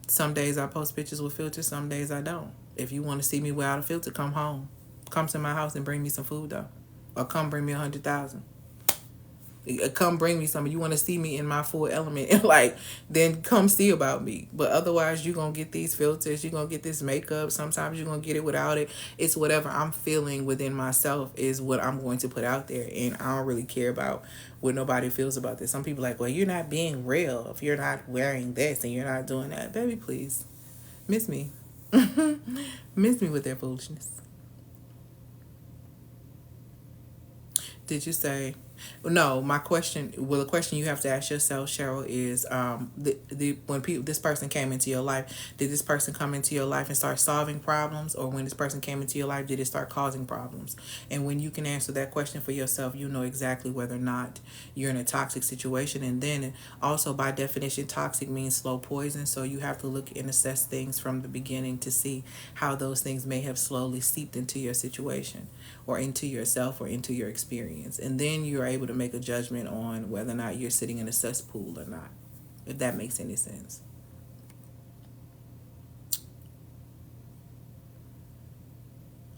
Some days I post pictures with filters, some days I don't. If you want to see me without a filter, come home. Come to my house and bring me some food, though. Or come bring me 100,000. Come bring me some. You want to see me in my full element, and then come see about me. But otherwise, you're going to get these filters. You're going to get this makeup. Sometimes you're going to get it without it. It's whatever I'm feeling within myself is what I'm going to put out there. And I don't really care about what nobody feels about this. Some people are like, well, you're not being real if you're not wearing this and you're not doing that. Baby, please. Miss me. Miss me with their foolishness. Did you say... No, the question you have to ask yourself, Cheryl, is when this person came into your life, did this person come into your life and start solving problems, or when this person came into your life, did it start causing problems? And when you can answer that question for yourself, you know exactly whether or not you're in a toxic situation. And then also, by definition, toxic means slow poison, so you have to look and assess things from the beginning to see how those things may have slowly seeped into your situation, or into yourself, or into your experience. And then you're able to make a judgment on whether or not you're sitting in a cesspool or not, if that makes any sense.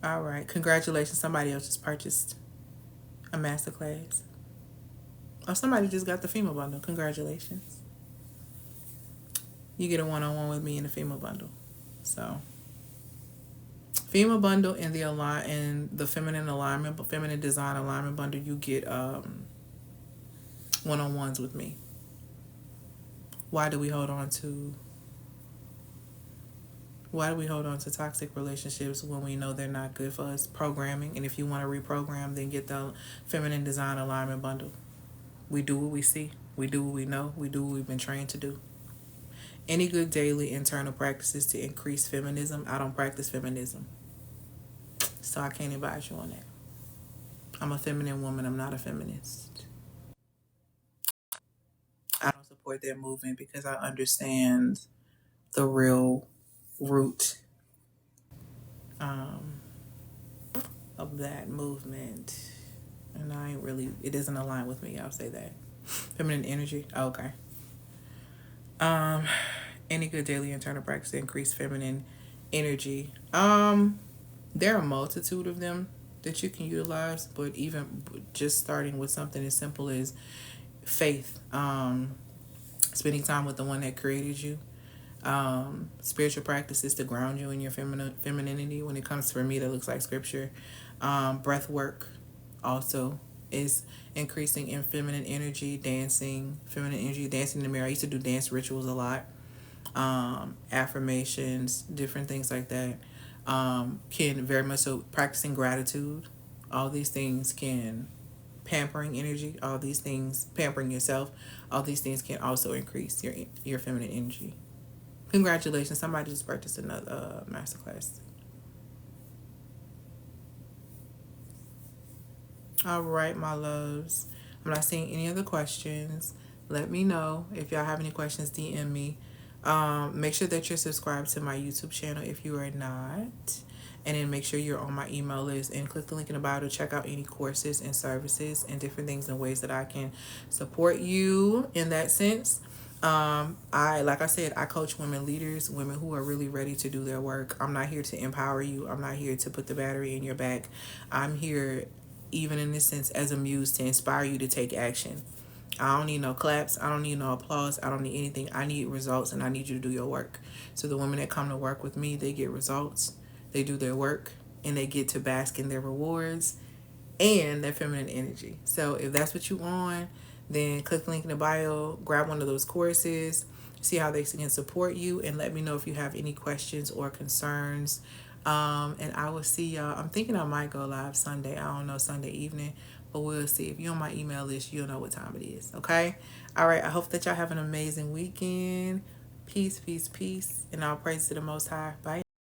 All right. Congratulations. Somebody else just purchased a masterclass. Oh, somebody just got the female bundle. Congratulations. You get a one-on-one with me in the female bundle. So FEMA bundle and the feminine alignment, feminine design alignment bundle, you get one-on-ones with me. Why do we hold on to why do we hold on to toxic relationships when we know they're not good for us? Programming. And if you want to reprogram, then get the feminine design alignment bundle. We do what we see. We do what we know. We do what we've been trained to do. Any good daily internal practices to increase feminism? I don't practice feminism, so I can't advise you on that. I'm a feminine woman. I'm not a feminist. I don't support that movement because I understand the real root um, of that movement. And I ain't really, it doesn't align with me. I'll say that. Feminine energy. Oh, okay. Um, any good daily internal practice to increase feminine energy? There are a multitude of them that you can utilize, but even just starting with something as simple as faith, spending time with the one that created you, spiritual practices to ground you in your femininity. When it comes to, for me, that looks like scripture. Breath work also is increasing in feminine energy. Feminine energy, dancing in the mirror. I used to do dance rituals a lot. Affirmations, different things like that. Can very much so practicing gratitude. All these things can pampering energy. All these things pampering yourself. All these things can also increase your feminine energy. Congratulations, somebody just purchased another masterclass. All right, my loves. I'm not seeing any other questions. Let me know if y'all have any questions. DM me. Make sure that you're subscribed to my YouTube channel if you are not. And then make sure you're on my email list and click the link in the bio to check out any courses and services and different things and ways that I can support you in that sense. Like I said, I coach women leaders, women who are really ready to do their work. I'm not here to empower you. I'm not here to put the battery in your back. I'm here, even in this sense, as a muse to inspire you to take action. I don't need no claps. I don't need no applause. I don't need anything. I need results, and I need you to do your work. So the women that come to work with me, they get results. They do their work, and they get to bask in their rewards and their feminine energy. So if that's what you want, then click the link in the bio, grab one of those courses, see how they can support you, and let me know if you have any questions or concerns. And I will see y'all. I'm thinking I might go live Sunday. I don't know, Sunday evening, but we'll see. If you're on my email list, you'll know what time it is. Okay? All right. I hope that y'all have an amazing weekend. Peace, peace, peace. And all praise to the Most High. Bye.